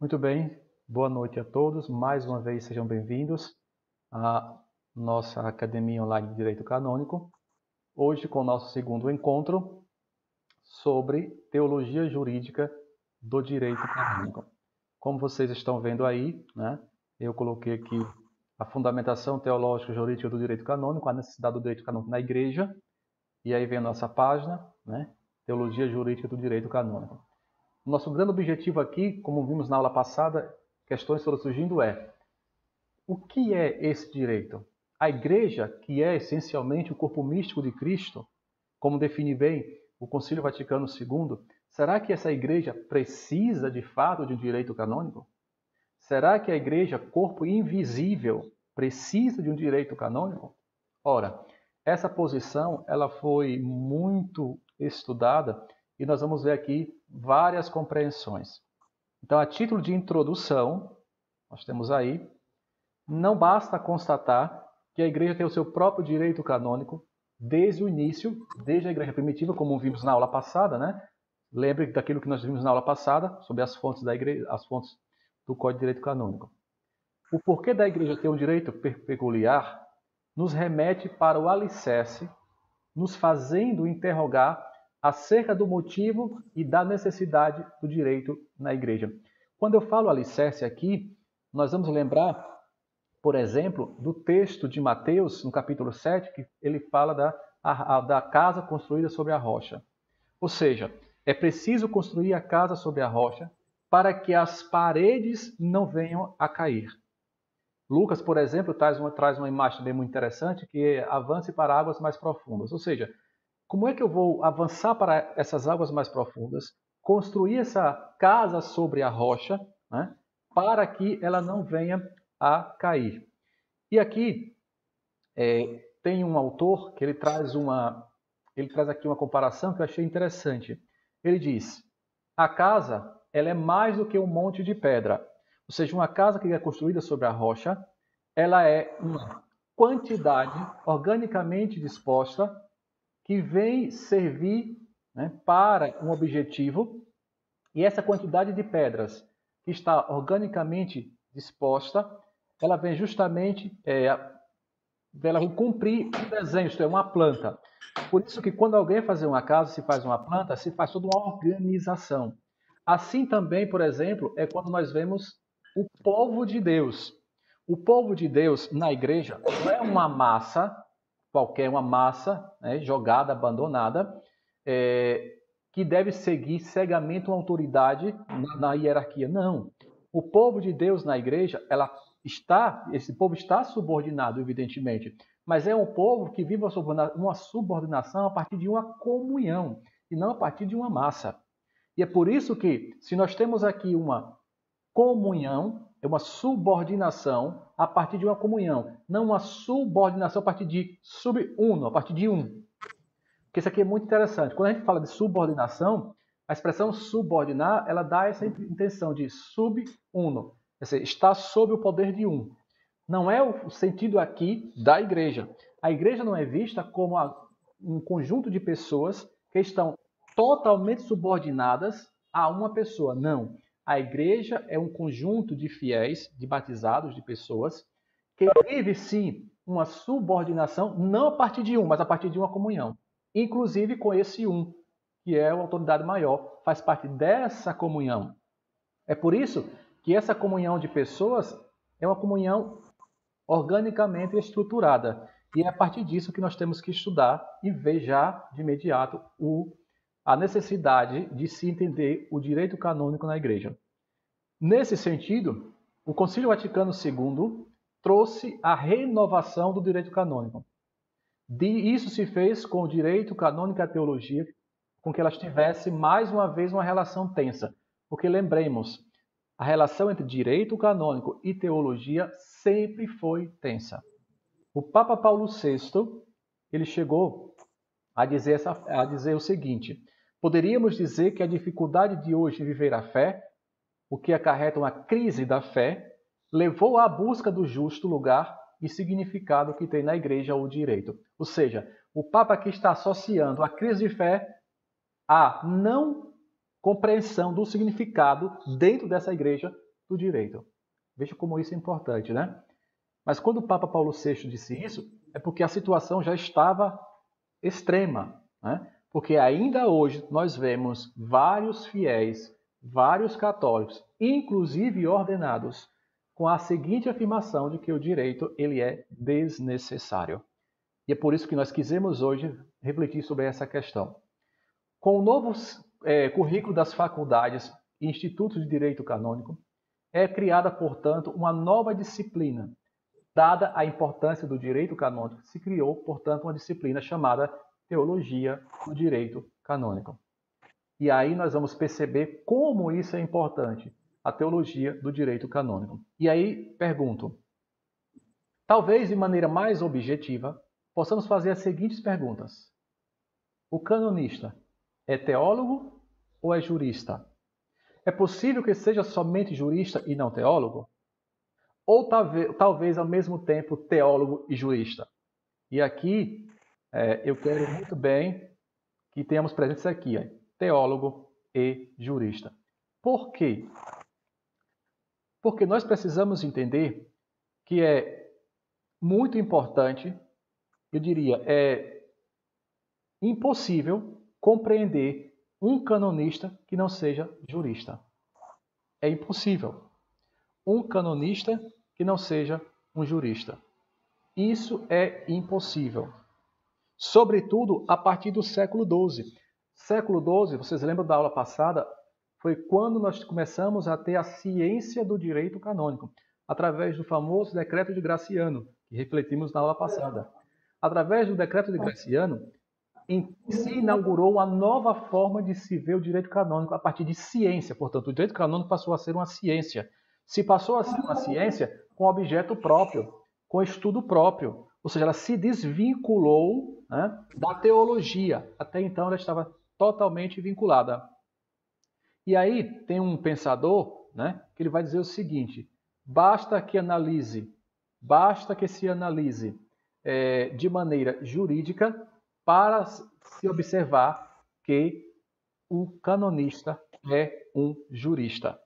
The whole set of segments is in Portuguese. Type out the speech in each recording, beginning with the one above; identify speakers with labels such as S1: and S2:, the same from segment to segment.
S1: Muito bem, boa noite a todos. Mais uma vez sejam bem-vindos à nossa Academia Online de Direito Canônico. Hoje com o nosso segundo encontro sobre Teologia Jurídica do Direito Canônico. Como vocês estão vendo aí, né, eu coloquei aqui a fundamentação teológica e jurídica do direito canônico, a necessidade do direito canônico na Igreja, e aí vem a nossa página, né, Teologia Jurídica do Direito Canônico. Nosso grande objetivo aqui, como vimos na aula passada, questões foram surgindo o que é esse direito? A Igreja, que é essencialmente o corpo místico de Cristo, como define bem o Concílio Vaticano II, será que essa Igreja precisa de fato de um direito canônico? Será que a Igreja, corpo invisível, precisa de um direito canônico? Ora, essa posição ela foi muito estudada e nós vamos ver aqui várias compreensões. Então, a título de introdução, nós temos aí, não basta constatar que a Igreja tem o seu próprio direito canônico desde o início, desde a Igreja primitiva, como vimos na aula passada, né? Lembre daquilo que nós vimos na aula passada sobre as fontes da Igreja, as fontes do Código de Direito Canônico. O porquê da Igreja ter um direito peculiar nos remete para o alicerce, nos fazendo interrogar acerca do motivo e da necessidade do direito na Igreja. Quando eu falo alicerce aqui, nós vamos lembrar, por exemplo, do texto de Mateus, no capítulo 7, que ele fala da casa construída sobre a rocha. Ou seja, é preciso construir a casa sobre a rocha para que as paredes não venham a cair. Lucas, por exemplo, traz uma imagem também muito interessante, que é avance para águas mais profundas. Ou seja, como é que eu vou avançar para essas águas mais profundas, construir essa casa sobre a rocha, né, para que ela não venha a cair? E aqui tem um autor que ele traz aqui uma comparação que eu achei interessante. Ele diz: a casa ela é mais do que um monte de pedra. Ou seja, uma casa que é construída sobre a rocha, ela é uma quantidade organicamente disposta que vem servir, né, para um objetivo, e essa quantidade de pedras que está organicamente disposta, ela vem justamente, ela vai cumprir um desenho, isto é, uma planta. Por isso que quando alguém fazer uma casa, se faz uma planta, se faz toda uma organização. Assim também, por exemplo, é quando nós vemos o povo de Deus. O povo de Deus na igreja não é uma massa, qualquer uma massa, né, jogada, abandonada, que deve seguir cegamente uma autoridade na hierarquia. Não. O povo de Deus na igreja, esse povo está subordinado, evidentemente, mas é um povo que vive uma subordinação a partir de uma comunhão e não a partir de uma massa. E é por isso que, se nós temos aqui uma comunhão, é uma subordinação a partir de uma comunhão, não uma subordinação a partir de sub-uno, a partir de um. Porque isso aqui é muito interessante. Quando a gente fala de subordinação, a expressão subordinar, ela dá essa intenção de sub-uno, quer dizer, está sob o poder de um. Não é o sentido aqui da igreja. A igreja não é vista como um conjunto de pessoas que estão totalmente subordinadas a uma pessoa. Não. A igreja é um conjunto de fiéis, de batizados, de pessoas, que vive sim uma subordinação, não a partir de um, mas a partir de uma comunhão. Inclusive com esse um, que é a autoridade maior, faz parte dessa comunhão. É por isso que essa comunhão de pessoas é uma comunhão organicamente estruturada. E é a partir disso que nós temos que estudar e ver já de imediato a necessidade de se entender o direito canônico na igreja. Nesse sentido, o Concílio Vaticano II trouxe a renovação do direito canônico. Isso se fez com o direito canônico e a teologia, com que elas tivessem mais uma vez uma relação tensa. Porque lembremos, a relação entre direito canônico e teologia sempre foi tensa. O Papa Paulo VI, ele chegou a dizer o seguinte: poderíamos dizer que a dificuldade de hoje em viver a fé, o que acarreta uma crise da fé, levou à busca do justo lugar e significado que tem na igreja o direito. Ou seja, o Papa aqui está associando a crise de fé à não compreensão do significado dentro dessa igreja do direito. Veja como isso é importante, né? Mas quando o Papa Paulo VI disse isso, é porque a situação já estava extrema, né? Porque ainda hoje nós vemos vários fiéis, vários católicos, inclusive ordenados, com a seguinte afirmação de que o direito ele é desnecessário. E é por isso que nós quisemos hoje refletir sobre essa questão. Com o novo currículo das faculdades e institutos de direito canônico, é criada, portanto, uma nova disciplina. Dada a importância do direito canônico, se criou, portanto, uma disciplina chamada Teologia do Direito Canônico. E aí nós vamos perceber como isso é importante, a teologia do direito canônico. E aí pergunto, talvez de maneira mais objetiva, possamos fazer as seguintes perguntas. O canonista é teólogo ou é jurista? É possível que seja somente jurista e não teólogo? Ou talvez ao mesmo tempo teólogo e jurista? E aqui eu quero muito bem que tenhamos presentes aqui, teólogo e jurista. Por quê? Porque nós precisamos entender que é muito importante, eu diria, é impossível compreender um canonista que não seja jurista. É impossível. Um canonista que não seja um jurista. Isso é impossível. Sobretudo a partir do século XII. Século XII, vocês lembram da aula passada, foi quando nós começamos a ter a ciência do direito canônico, através do famoso decreto de Graciano, que refletimos na aula passada. Através do decreto de Graciano, se inaugurou uma nova forma de se ver o direito canônico a partir de ciência. Portanto, o direito canônico passou a ser uma ciência. Se passou a ser uma ciência com objeto próprio, com estudo próprio. Ou seja, ela se desvinculou, né, da teologia. Até então ela estava totalmente vinculada. E aí tem um pensador, né, que ele vai dizer o seguinte, basta que se analise de maneira jurídica para se observar que o canonista é um jurista.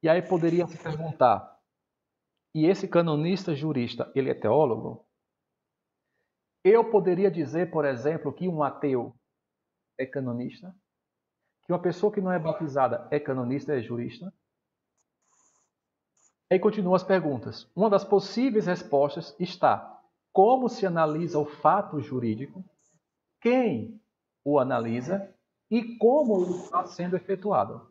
S1: E aí poderia se perguntar, e esse canonista jurista, ele é teólogo? Eu poderia dizer, por exemplo, que um ateu é canonista? Que uma pessoa que não é batizada é canonista, é jurista? Aí continuam as perguntas. Uma das possíveis respostas está: como se analisa o fato jurídico? Quem o analisa e como ele está sendo efetuado?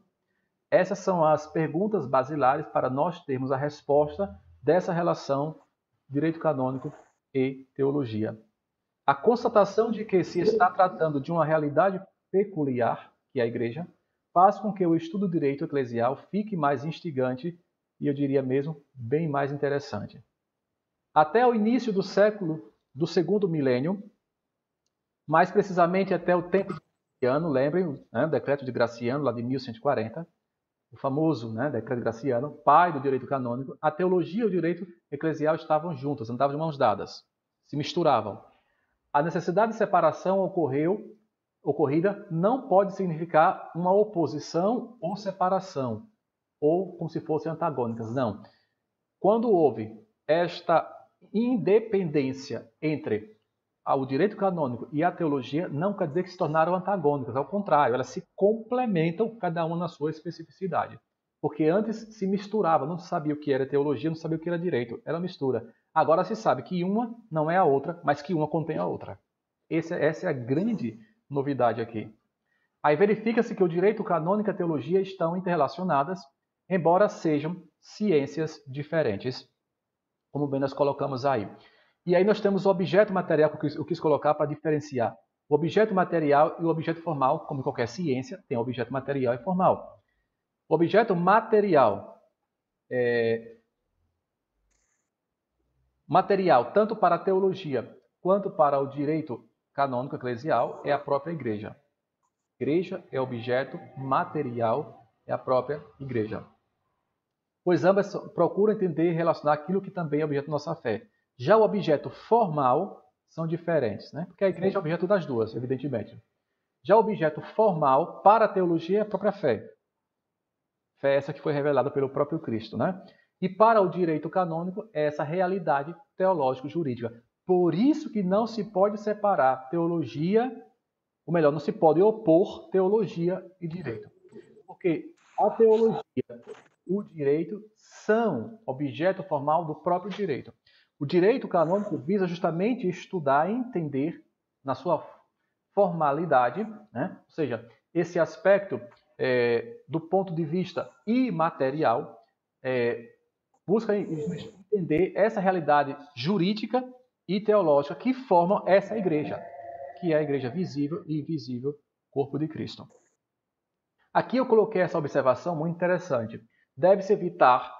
S1: Essas são as perguntas basilares para nós termos a resposta dessa relação direito canônico e teologia. A constatação de que se está tratando de uma realidade peculiar, que é a Igreja, faz com que o estudo do direito eclesial fique mais instigante e, eu diria mesmo, bem mais interessante. Até o início do segundo milênio, mais precisamente até o tempo de Graciano, lembrem, né, o decreto de Graciano, lá de 1140, o famoso, né, decreto de Graciano, pai do direito canônico, a teologia e o direito eclesial estavam juntas, andavam de mãos dadas, se misturavam. A necessidade de separação ocorrida não pode significar uma oposição ou separação, ou como se fossem antagônicas, não. Quando houve esta independência entre o direito canônico e a teologia, não quer dizer que se tornaram antagônicas, ao contrário, elas se complementam, cada uma na sua especificidade. Porque antes se misturava, não se sabia o que era teologia, não sabia o que era direito, era mistura. Agora se sabe que uma não é a outra, mas que uma contém a outra. Essa é a grande novidade aqui. Aí verifica-se que o direito canônico e a teologia estão interrelacionadas, embora sejam ciências diferentes, como bem nós colocamos aí. E aí nós temos o objeto material, que eu quis colocar para diferenciar o objeto material e o objeto formal, como qualquer ciência, tem objeto material e formal. O objeto material, tanto para a teologia quanto para o direito canônico eclesial, é a própria igreja. Igreja é objeto material, é a própria igreja. Pois ambas procuram entender e relacionar aquilo que também é objeto da nossa fé. Já o objeto formal são diferentes, né? Porque a igreja é objeto das duas, evidentemente. Já o objeto formal, para a teologia, é a própria fé. fé essa que foi revelada pelo próprio Cristo, né? E para o direito canônico, é essa realidade teológico-jurídica. Por isso que não se pode separar teologia, ou melhor, não se pode opor teologia e direito. Porque a teologia e o direito são objeto formal do próprio direito. O direito canônico visa justamente estudar e entender na sua formalidade, né? Ou seja, esse aspecto do ponto de vista imaterial, busca entender essa realidade jurídica e teológica que formam essa igreja, que é a igreja visível e invisível, corpo de Cristo. Aqui eu coloquei essa observação muito interessante. Deve-se evitar,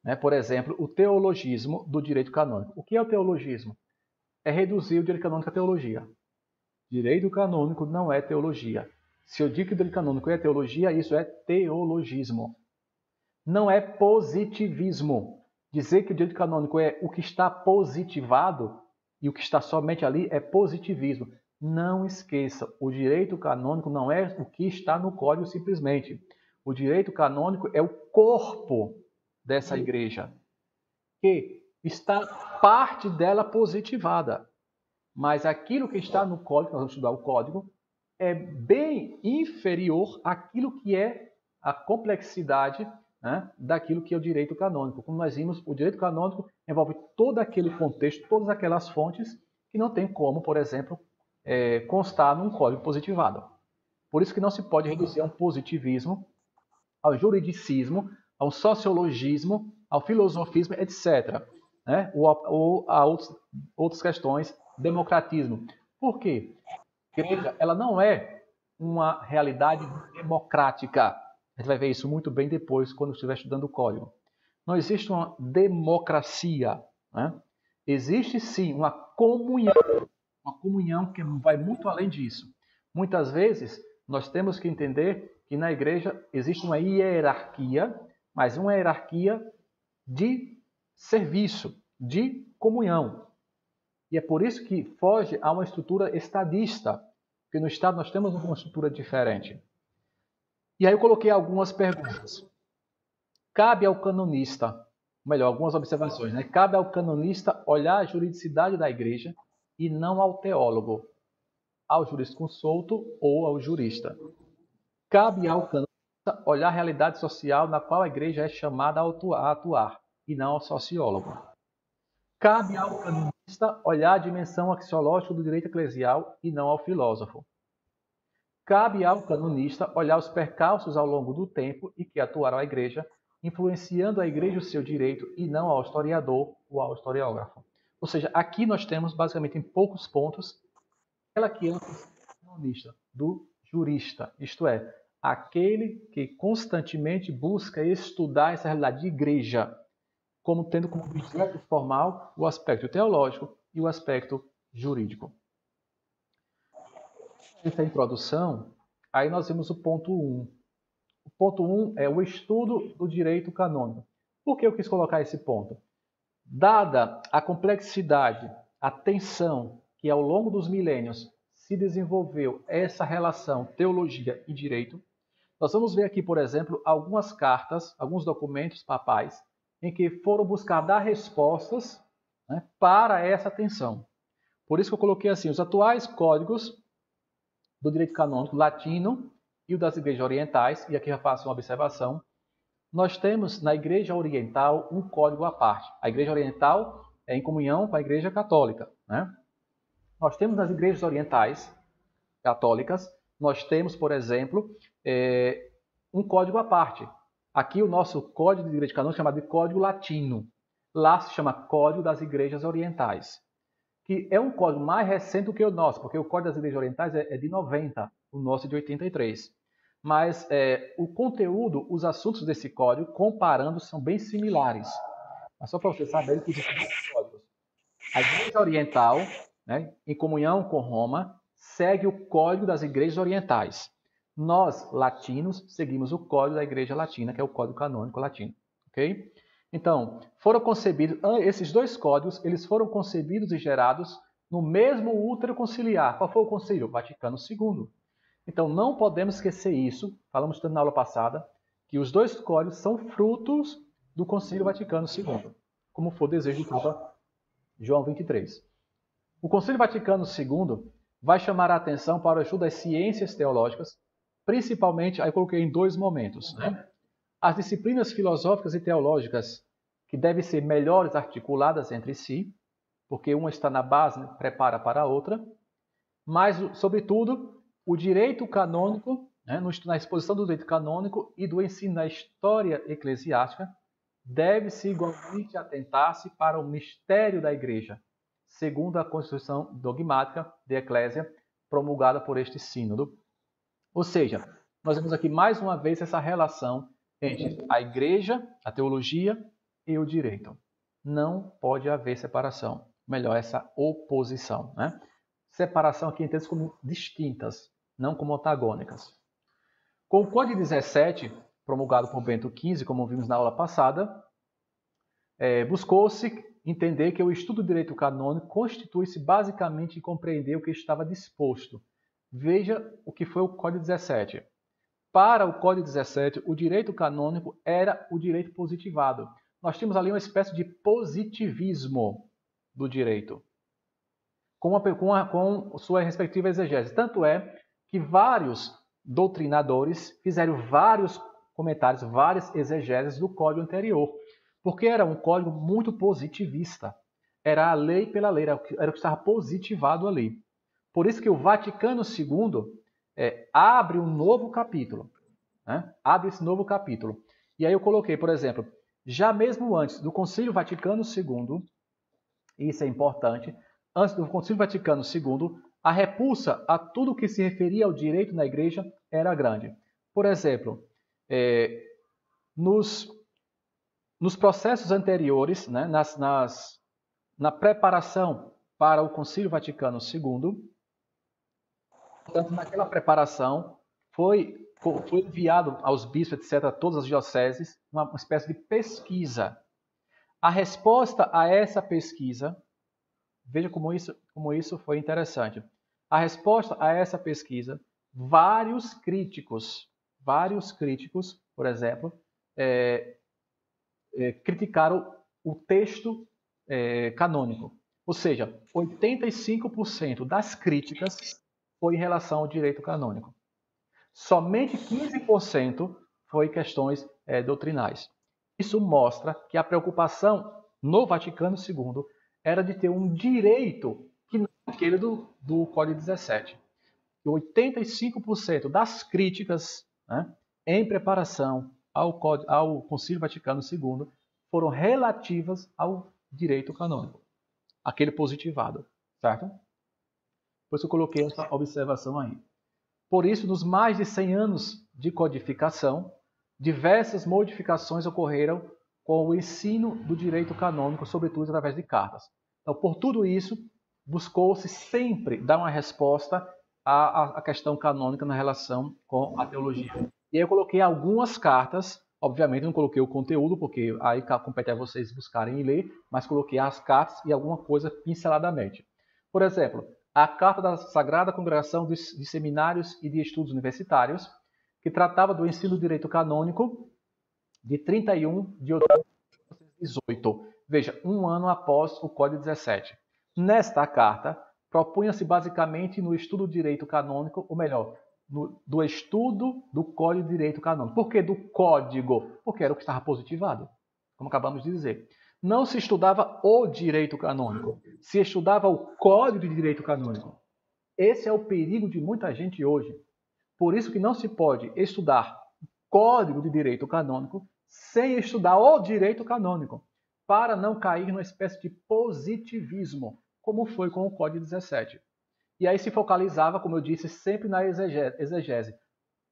S1: né, por exemplo, o teologismo do direito canônico. O que é o teologismo? É reduzir o direito canônico à teologia. Direito canônico não é teologia. Se eu digo que o direito canônico é teologia, isso é teologismo. Não é positivismo. Dizer que o direito canônico é o que está positivado e o que está somente ali é positivismo. Não esqueça, o direito canônico não é o que está no código simplesmente. O direito canônico é o corpo dessa igreja, que está parte dela positivada. Mas aquilo que está no código, nós vamos estudar o código, é bem inferior àquilo que é a complexidade, né, daquilo que é o direito canônico. Como nós vimos, o direito canônico envolve todo aquele contexto, todas aquelas fontes que não tem como, por exemplo, constar num código positivado. Por isso que não se pode reduzir a um positivismo, ao juridicismo, ao sociologismo, ao filosofismo, etc. Né? Ou a outras questões, democratismo. Por quê? A igreja ela não é uma realidade democrática. A gente vai ver isso muito bem depois, quando estiver estudando o código. Não existe uma democracia. Né? Existe sim uma comunhão que vai muito além disso. Muitas vezes, nós temos que entender que na igreja existe uma hierarquia, mas uma hierarquia de serviço, de comunhão. E é por isso que foge a uma estrutura estadista, porque no Estado nós temos uma estrutura diferente. E aí eu coloquei algumas perguntas. Cabe ao canonista, melhor, algumas observações, né? Cabe ao canonista olhar a juridicidade da igreja e não ao teólogo, ao jurisconsulto ou ao jurista. Cabe ao canonista olhar a realidade social na qual a igreja é chamada a atuar, e não ao sociólogo. Cabe ao canonista olhar a dimensão axiológica do direito eclesial e não ao filósofo. Cabe ao canonista olhar os percalços ao longo do tempo e que atuaram a igreja, influenciando a igreja o seu direito e não ao historiador ou ao historiógrafo. Ou seja, aqui nós temos basicamente em poucos pontos aquela que é o canonista, do jurista, isto é, aquele que constantemente busca estudar essa realidade de igreja, como tendo como objeto formal o aspecto teológico e o aspecto jurídico. Essa introdução, aí nós vemos o ponto 1. O ponto 1 é o estudo do direito canônico. Por que eu quis colocar esse ponto? Dada a complexidade, a tensão que ao longo dos milênios se desenvolveu essa relação teologia e direito, nós vamos ver aqui, por exemplo, algumas cartas, alguns documentos papais, em que foram buscar dar respostas, né, para essa tensão. Por isso que eu coloquei assim, os atuais códigos do direito canônico latino e o das igrejas orientais, e aqui eu faço uma observação, nós temos na igreja oriental um código à parte. A igreja oriental é em comunhão com a igreja católica. Né? Nós temos nas igrejas orientais católicas, nós temos, por exemplo, um código à parte. Aqui o nosso código de direito canônico é chamado de código latino. Lá se chama Código das Igrejas Orientais, que é um código mais recente do que o nosso, porque o Código das Igrejas Orientais é de 90, o nosso é de 83. Mas o conteúdo, os assuntos desse código, comparando, são bem similares. Mas só para você saber que existem dois códigos. A Igreja Oriental, né, em comunhão com Roma, segue o Código das Igrejas Orientais. Nós, latinos, seguimos o Código da Igreja Latina, que é o Código Canônico Latino. Ok? Então, foram concebidos, esses dois códigos, eles foram concebidos e gerados no mesmo útero conciliar. Qual foi o concílio? Vaticano II. Então, não podemos esquecer isso, falamos tanto na aula passada, que os dois códigos são frutos do Concílio Vaticano II, como foi o desejo do Papa João XXIII. O Concílio Vaticano II vai chamar a atenção para o estudo das ciências teológicas, principalmente, aí eu coloquei em dois momentos, né? As disciplinas filosóficas e teológicas que devem ser melhores articuladas entre si, porque uma está na base, né, prepara para a outra, mas, sobretudo, o direito canônico, né, na exposição do direito canônico e do ensino da história eclesiástica, deve-se igualmente atentar-se para o mistério da Igreja, segundo a Constituição Dogmática de Eclésia, promulgada por este sínodo. Ou seja, nós vemos aqui mais uma vez essa relação entre a Igreja, a teologia e o direito. Não pode haver separação, melhor, essa oposição, né? Separação aqui entende como distintas, não como antagônicas. Com o Código 17, promulgado por Bento XV, como vimos na aula passada, buscou-se entender que o estudo do direito canônico constitui-se basicamente em compreender o que estava disposto. Veja o que foi o Código 17. Para o Código 17, o direito canônico era o direito positivado. Nós tínhamos ali uma espécie de positivismo do direito, com sua respectiva exegese. Tanto é que vários doutrinadores fizeram vários comentários, várias exegeses do código anterior, porque era um código muito positivista. Era a lei pela lei, era o que estava positivado ali. Por isso que o Vaticano II abre um novo capítulo. Né? Abre esse novo capítulo. E aí eu coloquei, por exemplo, já mesmo antes do Concílio Vaticano II, isso é importante, antes do Concílio Vaticano II, a repulsa a tudo que se referia ao direito na Igreja era grande. Por exemplo, nos processos anteriores, né, na preparação para o Concílio Vaticano II, portanto, naquela preparação foi enviado aos bispos, etc., a todas as dioceses, uma espécie de pesquisa. A resposta a essa pesquisa, veja como isso foi interessante. A resposta a essa pesquisa, vários críticos, por exemplo, criticaram o texto canônico. Ou seja, 85% das críticas foi em relação ao direito canônico. Somente 15% foi questões doutrinais. Isso mostra que a preocupação no Vaticano II era de ter um direito que não é aquele do Código 17. E 85% das críticas, né, em preparação ao Concílio Vaticano II foram relativas ao direito canônico, aquele positivado, certo? Por isso eu coloquei essa observação aí. Por isso, nos mais de 100 anos de codificação, diversas modificações ocorreram com o ensino do direito canônico, sobretudo através de cartas. Então, por tudo isso, buscou-se sempre dar uma resposta à questão canônica na relação com a teologia. E aí eu coloquei algumas cartas, obviamente não coloquei o conteúdo, porque aí compete a vocês buscarem e ler, mas coloquei as cartas e alguma coisa pinceladamente. Por exemplo, a Carta da Sagrada Congregação de Seminários e de Estudos Universitários, que tratava do ensino do direito canônico, de 31 de outubro de 1918. Veja, um ano após o Código 17. Nesta carta, propunha-se basicamente no estudo do direito canônico, ou melhor, do estudo do Código de Direito Canônico. Por que do Código? Porque era o que estava positivado, como acabamos de dizer. Não se estudava o direito canônico, se estudava o Código de Direito Canônico. Esse é o perigo de muita gente hoje. Por isso que não se pode estudar o Código de Direito Canônico sem estudar o direito canônico, para não cair numa espécie de positivismo, como foi com o Código 17. E aí se focalizava, como eu disse, sempre na exegese.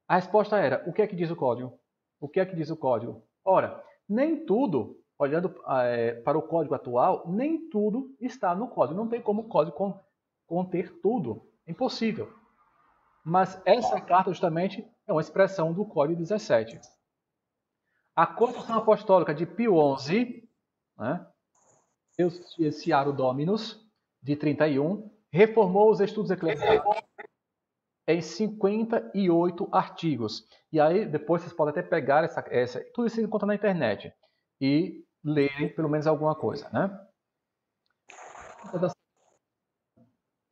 S1: A resposta era, o que é que diz o Código? O que é que diz o Código? Ora, nem tudo, olhando para o Código atual, nem tudo está no Código. Não tem como o Código conter tudo. É impossível. Mas essa carta, justamente, é uma expressão do Código 17. A Constituição Apostólica de Pio XI, né, Siaro Dominus, de 31, reformou os estudos eclesiásticos. em 58 artigos. E aí, depois vocês podem até pegar tudo isso que encontra na internet e lerem pelo menos alguma coisa, né?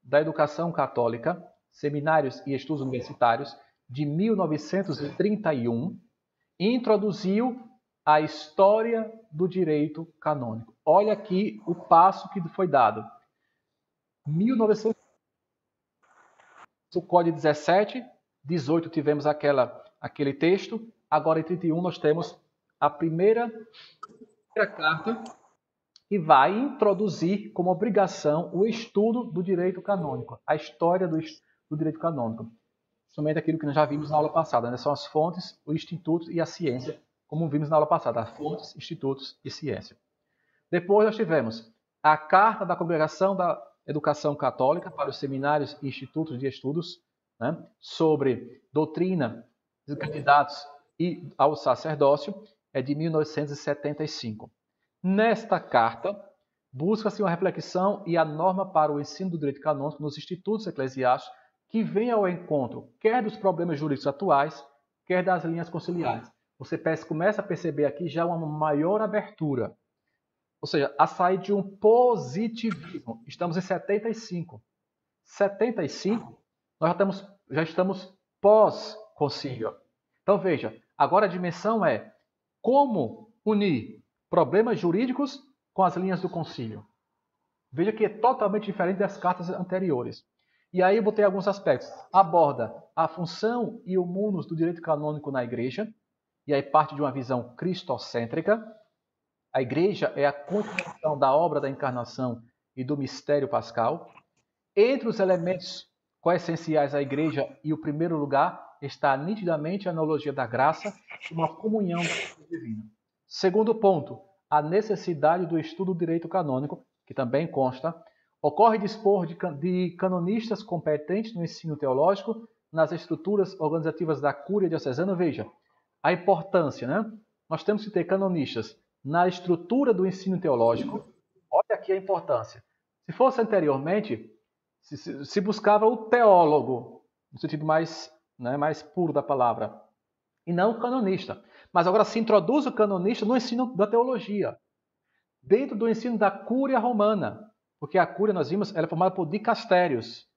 S1: Da Educação Católica, Seminários e Estudos Universitários, de 1931, introduziu a história do direito canônico. Olha aqui o passo que foi dado. 1900, o Código 17, 18 tivemos aquele texto, agora em 31 nós temos a primeira carta que vai introduzir como obrigação o estudo do direito canônico, a história do direito canônico. Somente aquilo que nós já vimos na aula passada, né? São as fontes, o instituto e a ciência, como vimos na aula passada, as fontes, institutos e ciência. Depois nós tivemos a Carta da Congregação da Educação Católica para os seminários e institutos de estudos, né? Sobre doutrina dos candidatos e ao sacerdócio, é de 1975. Nesta carta, busca-se uma reflexão e a norma para o ensino do direito canônico nos institutos eclesiásticos que vem ao encontro, quer dos problemas jurídicos atuais, quer das linhas conciliares. Você começa a perceber aqui já uma maior abertura. Ou seja, a sair de um positivismo. Estamos em 75. 75, nós já estamos pós-concílio. Então veja, agora a dimensão é como unir problemas jurídicos com as linhas do concílio. Veja que é totalmente diferente das cartas anteriores. E aí eu botei alguns aspectos. Aborda a função e o munus do direito canônico na igreja, e aí parte de uma visão cristocêntrica. A igreja é a continuação da obra da encarnação e do mistério pascal. Entre os elementos coessenciais à igreja e o primeiro lugar está nitidamente a analogia da graça e uma comunhão da divina. Segundo ponto, a necessidade do estudo do direito canônico, que também consta, ocorre dispor de canonistas competentes no ensino teológico, nas estruturas organizativas da Cúria Diocesana. Veja, a importância, né? Nós temos que ter canonistas na estrutura do ensino teológico. Olha aqui a importância. Se fosse anteriormente, se buscava o teólogo, no sentido mais puro da palavra, e não o canonista. Mas agora se introduz o canonista no ensino da teologia, dentro do ensino da Cúria Romana, porque a Cúria, nós vimos, ela é formada por dicastérios.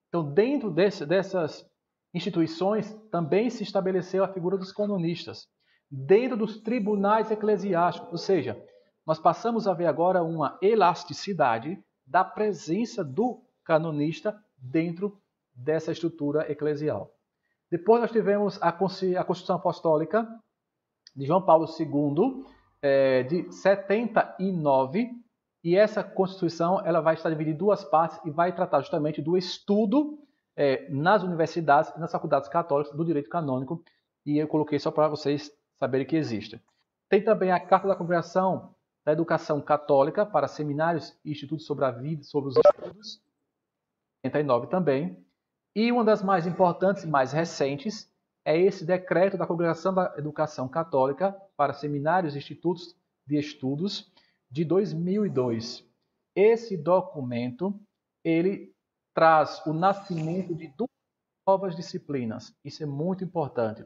S1: Então, dentro dessas instituições, também se estabeleceu a figura dos canonistas, dentro dos tribunais eclesiásticos, ou seja, nós passamos a ver agora uma elasticidade da presença do canonista dentro dessa estrutura eclesial. Depois nós tivemos a Constituição Apostólica de João Paulo II, de 79, e essa Constituição ela vai estar dividida em duas partes e vai tratar justamente do estudo nas universidades e nas faculdades católicas do direito canônico, e eu coloquei só para vocês saberem que existe. Tem também a Carta da Congregação da Educação Católica para seminários e institutos sobre a vida, sobre os estudos, 79 também. E uma das mais importantes e mais recentes é esse decreto da Congregação da Educação Católica para seminários e institutos de estudos de 2002. Esse documento, ele traz o nascimento de duas novas disciplinas. Isso é muito importante.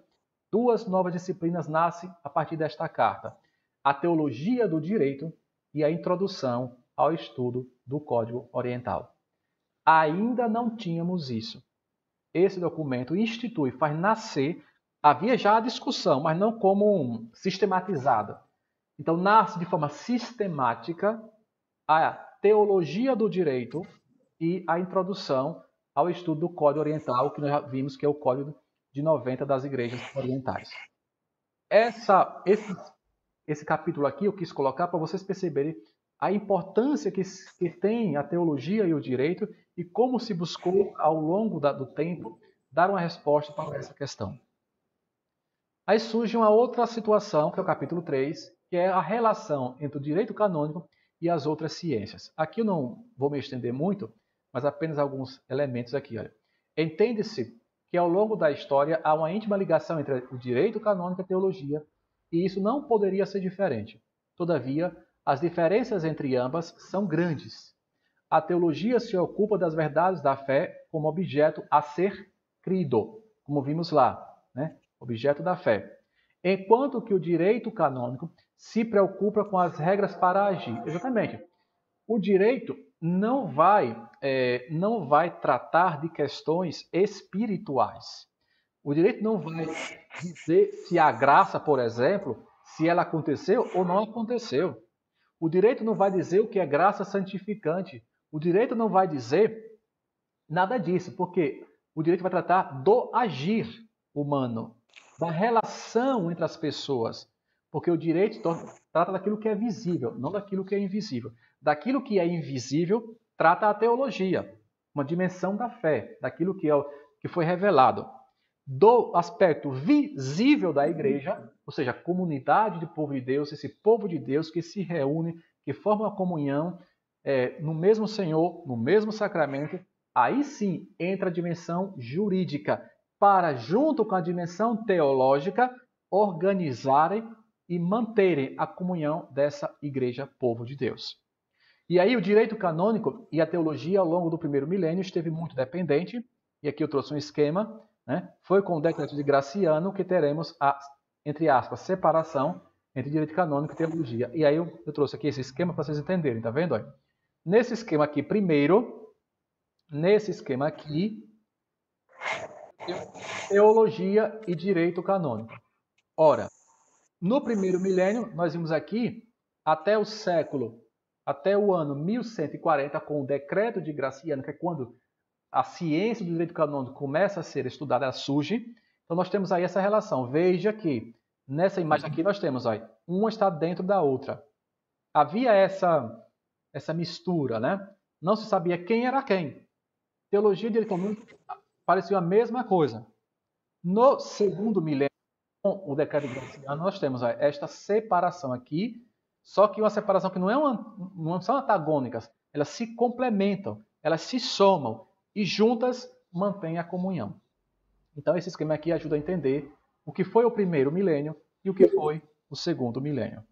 S1: Duas novas disciplinas nascem a partir desta carta: a teologia do direito e a introdução ao estudo do Código Oriental. Ainda não tínhamos isso. Esse documento institui, faz nascer, havia já a discussão, mas não como sistematizada. Então, nasce de forma sistemática a teologia do direito e a introdução ao estudo do Código Oriental, que nós já vimos que é o Código de 90 das igrejas orientais. Esse capítulo aqui eu quis colocar para vocês perceberem a importância que tem a teologia e o direito e como se buscou, ao longo do tempo, dar uma resposta para essa questão. Aí surge uma outra situação, que é o capítulo 3, que é a relação entre o direito canônico e as outras ciências. Aqui eu não vou me estender muito, mas apenas alguns elementos aqui. Entende-se que ao longo da história há uma íntima ligação entre o direito canônico e a teologia, e isso não poderia ser diferente. Todavia, as diferenças entre ambas são grandes. A teologia se ocupa das verdades da fé como objeto a ser credo, como vimos lá, né? Objeto da fé. Enquanto que o direito canônico se preocupa com as regras para agir. Exatamente. O direito não vai tratar de questões espirituais. O direito não vai dizer se a graça, por exemplo, se ela aconteceu ou não aconteceu. O direito não vai dizer o que é graça santificante. O direito não vai dizer nada disso, porque o direito vai tratar do agir humano, da relação entre as pessoas. Porque o direito trata daquilo que é visível, não daquilo que é invisível. Daquilo que é invisível, trata a teologia, uma dimensão da fé, daquilo que foi revelado. Do aspecto visível da igreja, ou seja, a comunidade de povo de Deus, esse povo de Deus que se reúne, que forma uma comunhão no mesmo Senhor, no mesmo sacramento, aí sim entra a dimensão jurídica, para, junto com a dimensão teológica, organizarem e manterem a comunhão dessa igreja povo de Deus. E aí o direito canônico e a teologia ao longo do primeiro milênio esteve muito dependente, e aqui eu trouxe um esquema, né? Foi com o decreto de Graciano que teremos a, entre aspas, separação entre direito canônico e teologia. E aí eu trouxe aqui esse esquema para vocês entenderem, tá vendo? Nesse esquema aqui, primeiro, teologia e direito canônico. Ora, no primeiro milênio, nós vimos aqui até o ano 1140, com o decreto de Graciano, que é quando a ciência do direito canônico começa a ser estudada, ela surge. Então nós temos aí essa relação. Veja que nessa imagem aqui nós temos, uma está dentro da outra. Havia essa mistura, né? Não se sabia quem era quem. Teologia e direito canônico pareciam a mesma coisa. No segundo milênio, com o decreto de Graciano, nós temos esta separação aqui, só que uma separação que não são antagônicas, elas se complementam, elas se somam e juntas mantêm a comunhão. Então esse esquema aqui ajuda a entender o que foi o primeiro milênio e o que foi o segundo milênio.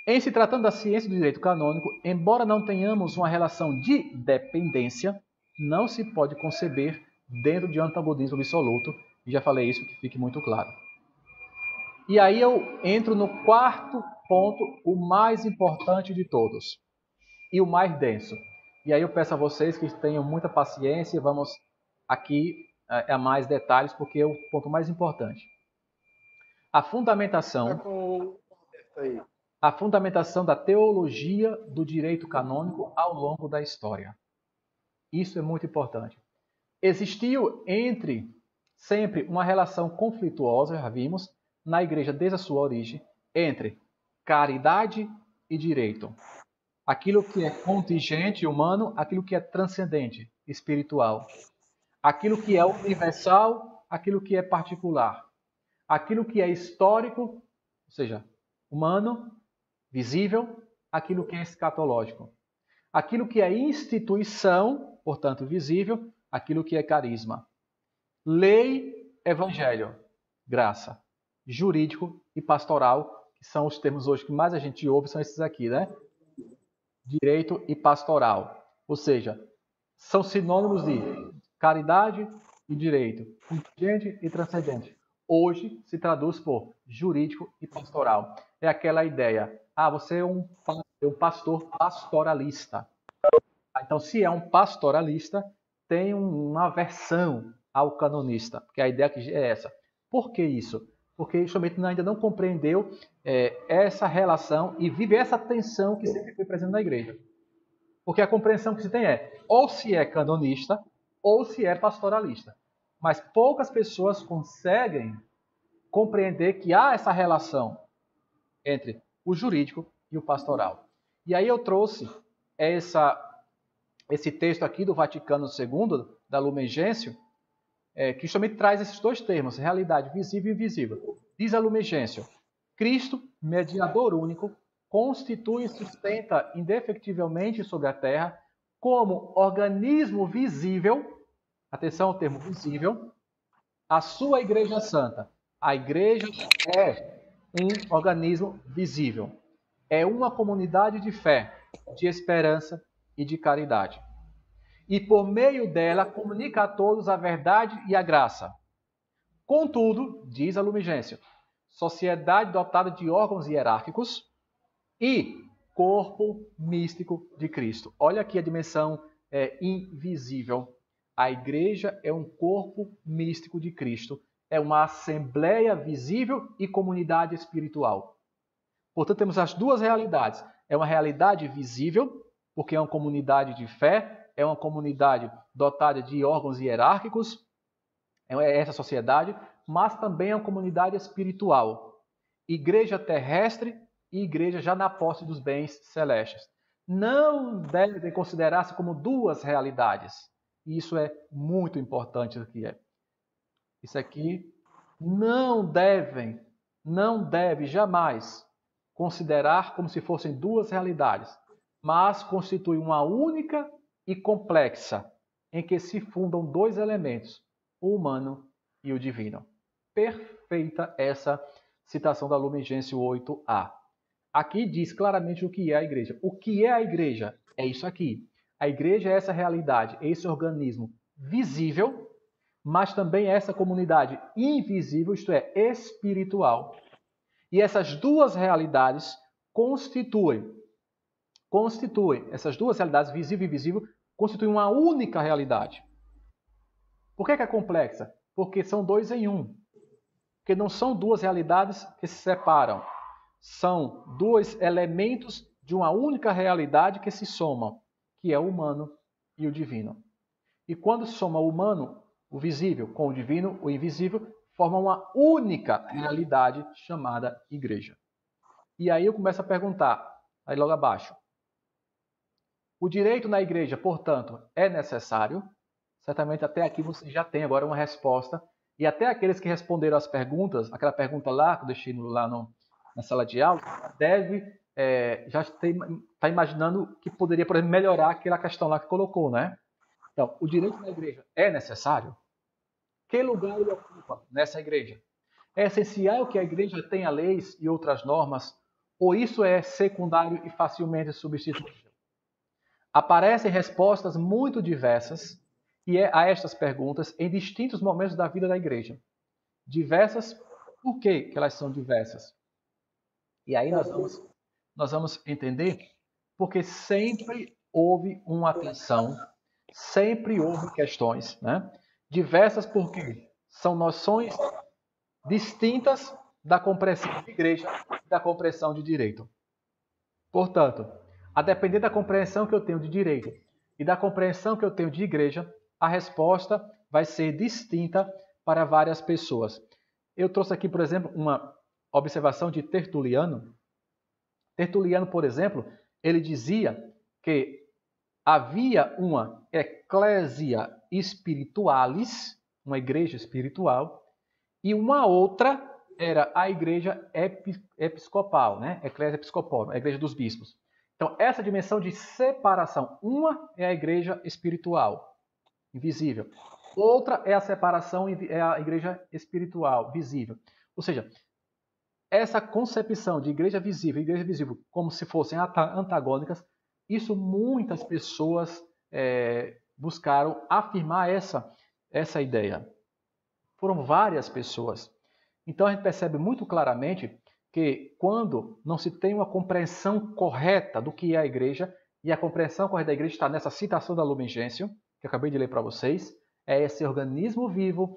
S1: Em se tratando da ciência do direito canônico, embora não tenhamos uma relação de dependência, não se pode conceber dentro de um antagonismo absoluto, e já falei isso, que fique muito claro. E aí eu entro no quarto ponto, o mais importante de todos, e o mais denso. E aí eu peço a vocês que tenham muita paciência, vamos aqui a mais detalhes, porque é o ponto mais importante. A fundamentação da teologia do direito canônico ao longo da história. Isso é muito importante. Existiu sempre uma relação conflituosa, já vimos, na igreja desde a sua origem, entre caridade e direito. Aquilo que é contingente humano, aquilo que é transcendente, espiritual. Aquilo que é universal, aquilo que é particular. Aquilo que é histórico, ou seja, humano, visível, aquilo que é escatológico. Aquilo que é instituição, portanto visível, aquilo que é carisma. Lei, evangelho, graça. Jurídico e pastoral, que são os termos hoje que mais a gente ouve, são esses aqui, né? Direito e pastoral. Ou seja, são sinônimos de caridade e direito, contingente e transcendente. Hoje se traduz por jurídico e pastoral. É aquela ideia, você é um pastor pastoralista. Então, se é um pastoralista, tem uma aversão ao canonista, porque a ideia é essa. Por que isso? Porque justamente ainda não compreendeu essa relação e vive essa tensão que sempre foi presente na igreja. Porque a compreensão que se tem ou se é canonista ou se é pastoralista. Mas poucas pessoas conseguem compreender que há essa relação entre o jurídico e o pastoral. E aí eu trouxe esse texto aqui do Vaticano II, da Lumen Gentium, que justamente traz esses dois termos, realidade visível e invisível. Diz a Lumen Gentium: Cristo, mediador único, constitui e sustenta indefectivelmente sobre a terra como organismo visível, atenção ao termo visível, a sua Igreja Santa. A Igreja é um organismo visível. É uma comunidade de fé, de esperança e de caridade. e por meio dela comunica a todos a verdade e a graça. Contudo, diz a Lumen Gentium, sociedade dotada de órgãos hierárquicos e corpo místico de Cristo. Olha aqui a dimensão invisível. A igreja é um corpo místico de Cristo. É uma assembleia visível e comunidade espiritual. Portanto, temos as duas realidades. É uma realidade visível, porque é uma comunidade de fé, é uma comunidade dotada de órgãos hierárquicos, é essa sociedade, mas também é uma comunidade espiritual. Igreja terrestre e igreja já na posse dos bens celestes. Não devem considerar-se como duas realidades. E isso é muito importante aqui. Isso aqui não deve jamais considerar como se fossem duas realidades, mas constitui uma única e complexa, em que se fundam dois elementos, o humano e o divino. Perfeita essa citação da Lumen Gentium 8a. Aqui diz claramente o que é a igreja. O que é a igreja? É isso aqui. A igreja é essa realidade, esse organismo visível, mas também essa comunidade invisível, isto é, espiritual. E essas duas realidades constituem, essas duas realidades, visível e invisível, constituem uma única realidade. Por que é complexa? Porque são dois em um. Porque não são duas realidades que se separam. São dois elementos de uma única realidade que se somam, que é o humano e o divino. E quando se soma o humano, o visível, com o divino, o invisível, forma uma única realidade chamada igreja. E aí eu começo a perguntar, aí logo abaixo, o direito na igreja, portanto, é necessário? Certamente até aqui você já tem agora uma resposta. E até aqueles que responderam as perguntas, aquela pergunta lá que eu deixei lá na sala de aula, já está imaginando que poderia, por exemplo, melhorar aquela questão lá que colocou, né? Então, o direito na igreja é necessário? Que lugar ele ocupa nessa igreja? É essencial que a igreja tenha leis e outras normas, ou isso é secundário e facilmente substituível? Aparecem respostas muito diversas a estas perguntas em distintos momentos da vida da igreja. Diversas, por que elas são diversas? E aí nós vamos entender porque sempre houve uma atenção, sempre houve questões, né? Diversas porque são noções distintas da compreensão de igreja e da compreensão de direito. Portanto, a depender da compreensão que eu tenho de direito e da compreensão que eu tenho de igreja, a resposta vai ser distinta para várias pessoas. Eu trouxe aqui, por exemplo, uma observação de Tertuliano. Tertuliano, por exemplo, ele dizia que havia uma ecclesia spiritualis, uma igreja espiritual, e uma outra era a igreja episcopal, né? Eclésia episcopal, a igreja dos bispos. Então, essa dimensão de separação, uma é a igreja espiritual, invisível. Outra é a separação, é a igreja espiritual, visível. Ou seja, essa concepção de igreja visível, como se fossem antagônicas, isso muitas pessoas buscaram afirmar essa ideia. Foram várias pessoas. Então a gente percebe muito claramente que quando não se tem uma compreensão correta do que é a igreja, e a compreensão correta da igreja está nessa citação da Lumen Gentium, que eu acabei de ler para vocês, é esse organismo vivo,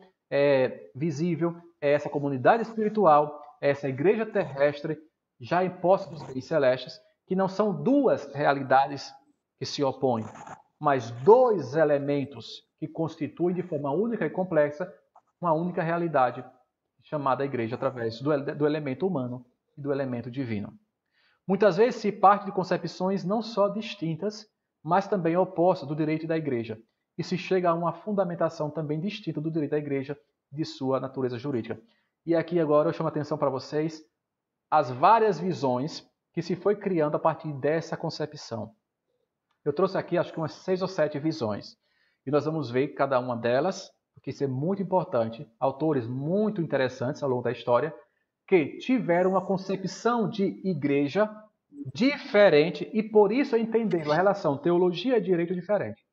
S1: visível, é essa comunidade espiritual, é essa igreja terrestre, já em posse dos bens celestes, que não são duas realidades que se opõem, mas dois elementos que constituem de forma única e complexa uma única realidade chamada igreja através do elemento humano e do elemento divino. Muitas vezes se parte de concepções não só distintas, mas também opostas do direito da igreja, e se chega a uma fundamentação também distinta do direito da igreja de sua natureza jurídica. E aqui agora eu chamo a atenção para vocês as várias visões que se foi criando a partir dessa concepção. Eu trouxe aqui acho que umas 6 ou 7 visões, e nós vamos ver cada uma delas, porque isso é muito importante, autores muito interessantes ao longo da história, que tiveram uma concepção de igreja diferente e por isso entenderam a relação teologia e direito diferente.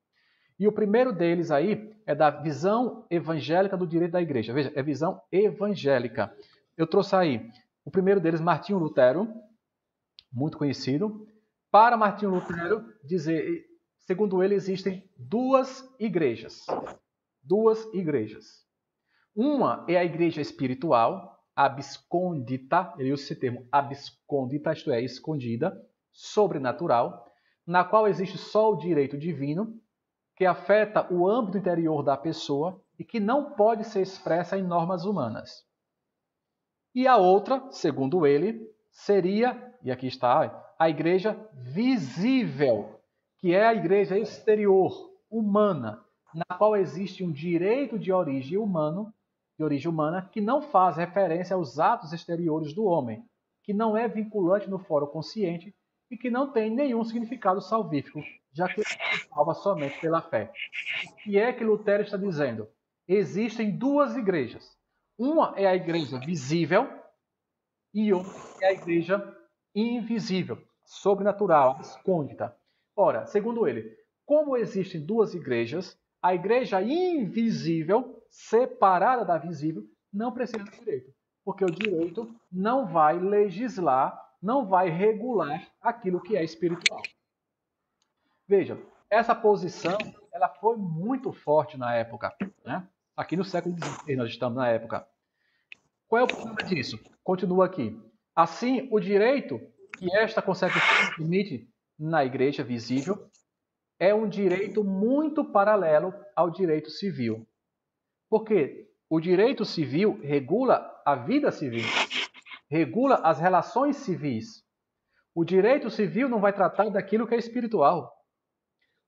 S1: E o primeiro deles aí é da visão evangélica do direito da igreja. Veja, é visão evangélica. Eu trouxe aí o primeiro deles, Martinho Lutero, muito conhecido. Para Martinho Lutero dizer, segundo ele, existem duas igrejas. Duas igrejas. Uma é a igreja espiritual, abscondita, ele usa esse termo, abscondita, isto é, escondida, sobrenatural, na qual existe só o direito divino, que afeta o âmbito interior da pessoa e que não pode ser expressa em normas humanas. E a outra, segundo ele, seria, e aqui está, a igreja visível, que é a igreja exterior, humana, na qual existe um direito de origem humana, que não faz referência aos atos exteriores do homem, que não é vinculante no fórum consciente e que não tem nenhum significado salvífico, já que se salva somente pela fé. O que é que Lutero está dizendo? Existem duas igrejas. Uma é a igreja visível e outra é a igreja invisível, sobrenatural, escondida. Ora, segundo ele, como existem duas igrejas, a igreja invisível, separada da visível, não precisa de direito, porque o direito não vai legislar, não vai regular aquilo que é espiritual. Veja, essa posição ela foi muito forte na época, né? Aqui no século XVI nós estamos na época. Qual é o problema disso? Continua aqui. Assim, o direito que esta concepção permite na igreja visível é um direito muito paralelo ao direito civil. Porque o direito civil regula a vida civil, regula as relações civis. O direito civil não vai tratar daquilo que é espiritual.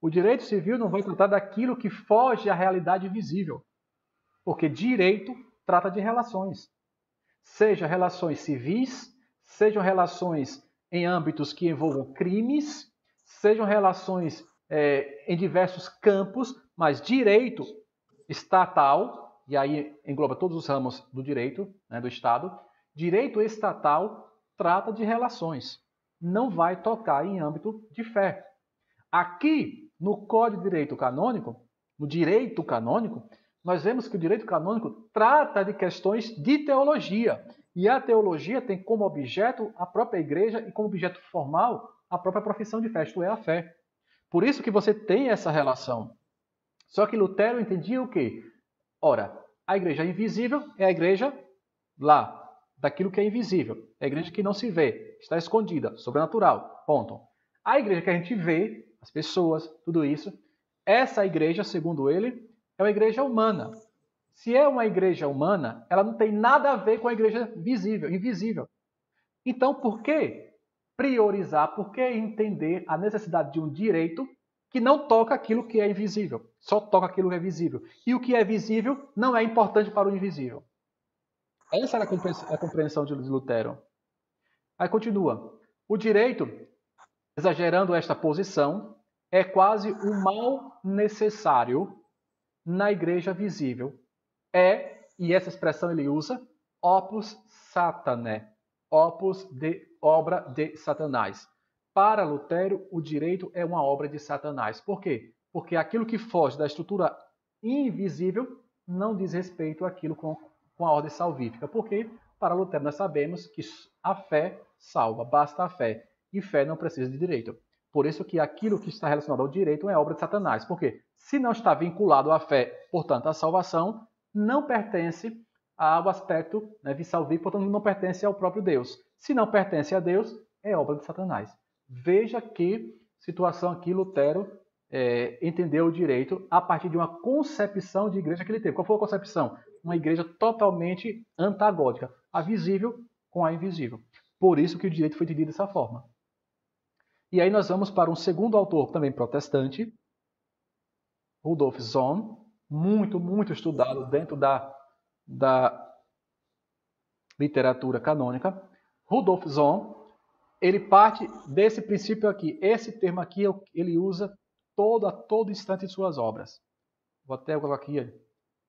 S1: O direito civil não vai tratar daquilo que foge à realidade visível. Porque direito trata de relações. Sejam relações civis, sejam relações em âmbitos que envolvam crimes, sejam relações em diversos campos, mas direito estatal, e aí engloba todos os ramos do direito, né, do Estado, direito estatal trata de relações, não vai tocar em âmbito de fé. Aqui, no Código de Direito Canônico, no direito canônico, nós vemos que o direito canônico trata de questões de teologia. E a teologia tem como objeto a própria igreja e como objeto formal a própria profissão de fé, isto é, a fé. Por isso que você tem essa relação. Só que Lutero entendia o quê? Ora, a igreja invisível é a igreja lá, daquilo que é invisível. É a igreja que não se vê, está escondida, sobrenatural, ponto. A igreja que a gente vê, as pessoas, tudo isso, essa igreja, segundo ele, é uma igreja humana. Se é uma igreja humana, ela não tem nada a ver com a igreja visível, invisível. Então, por que priorizar, por que entender a necessidade de um direito que não toca aquilo que é invisível, só toca aquilo que é visível? E o que é visível não é importante para o invisível. Essa era a compreensão de Lutero. Aí continua. O direito, exagerando esta posição, é quase um mal necessário na igreja visível. E essa expressão ele usa, opus satanae, obra de Satanás. Para Lutero, o direito é uma obra de Satanás. Por quê? Porque aquilo que foge da estrutura invisível não diz respeito àquilo com a ordem salvífica. Porque, para Lutero, nós sabemos que a fé salva, basta a fé. E fé não precisa de direito. Por isso que aquilo que está relacionado ao direito é obra de Satanás. Por quê? Se não está vinculado à fé, portanto, à salvação, não pertence ao aspecto, né, salvífico, portanto, não pertence ao próprio Deus. Se não pertence a Deus, é obra de Satanás. Veja que situação aqui Lutero entendeu o direito a partir de uma concepção de igreja que ele teve. Qual foi a concepção? Uma igreja totalmente antagônica, a visível com a invisível. Por isso que o direito foi entendido dessa forma. E aí nós vamos para um segundo autor, também protestante, Rudolf Sohn, muito estudado dentro da literatura canônica. Rudolf Sohn, ele parte desse princípio aqui. Esse termo aqui ele usa todo instante em suas obras. Vou até colocar aqui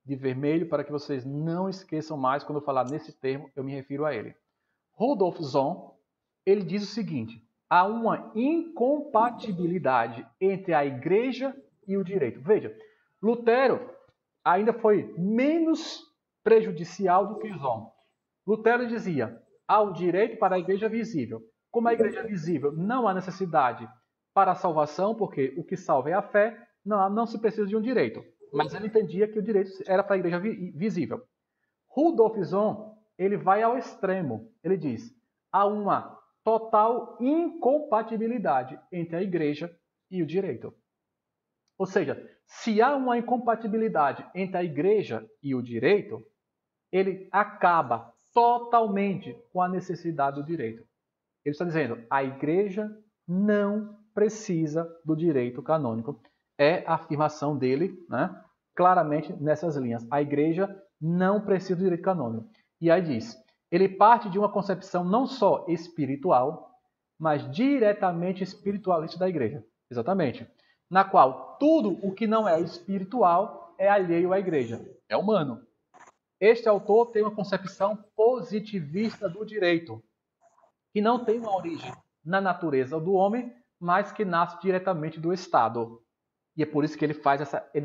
S1: de vermelho para que vocês não esqueçam mais quando eu falar nesse termo, eu me refiro a ele. Rudolf Sohn, ele diz o seguinte: há uma incompatibilidade entre a igreja e o direito. Veja, Lutero ainda foi menos prejudicial do que Zon. Lutero dizia, há o direito para a igreja visível. Como a igreja visível não há necessidade para a salvação, porque o que salva é a fé, não se precisa de um direito. Mas ele entendia que o direito era para a igreja visível. Rudolf Zon, ele vai ao extremo. Ele diz, há uma total incompatibilidade entre a igreja e o direito. Ou seja, se há uma incompatibilidade entre a igreja e o direito, ele acaba totalmente com a necessidade do direito. Ele está dizendo, a igreja não precisa do direito canônico. É a afirmação dele, né, claramente nessas linhas. A igreja não precisa do direito canônico. E aí diz, ele parte de uma concepção não só espiritual, mas diretamente espiritualista da igreja. Exatamente. Na qual tudo o que não é espiritual é alheio à igreja. É humano. Este autor tem uma concepção positivista do direito, que não tem uma origem na natureza do homem, mas que nasce diretamente do Estado. E é por isso que ele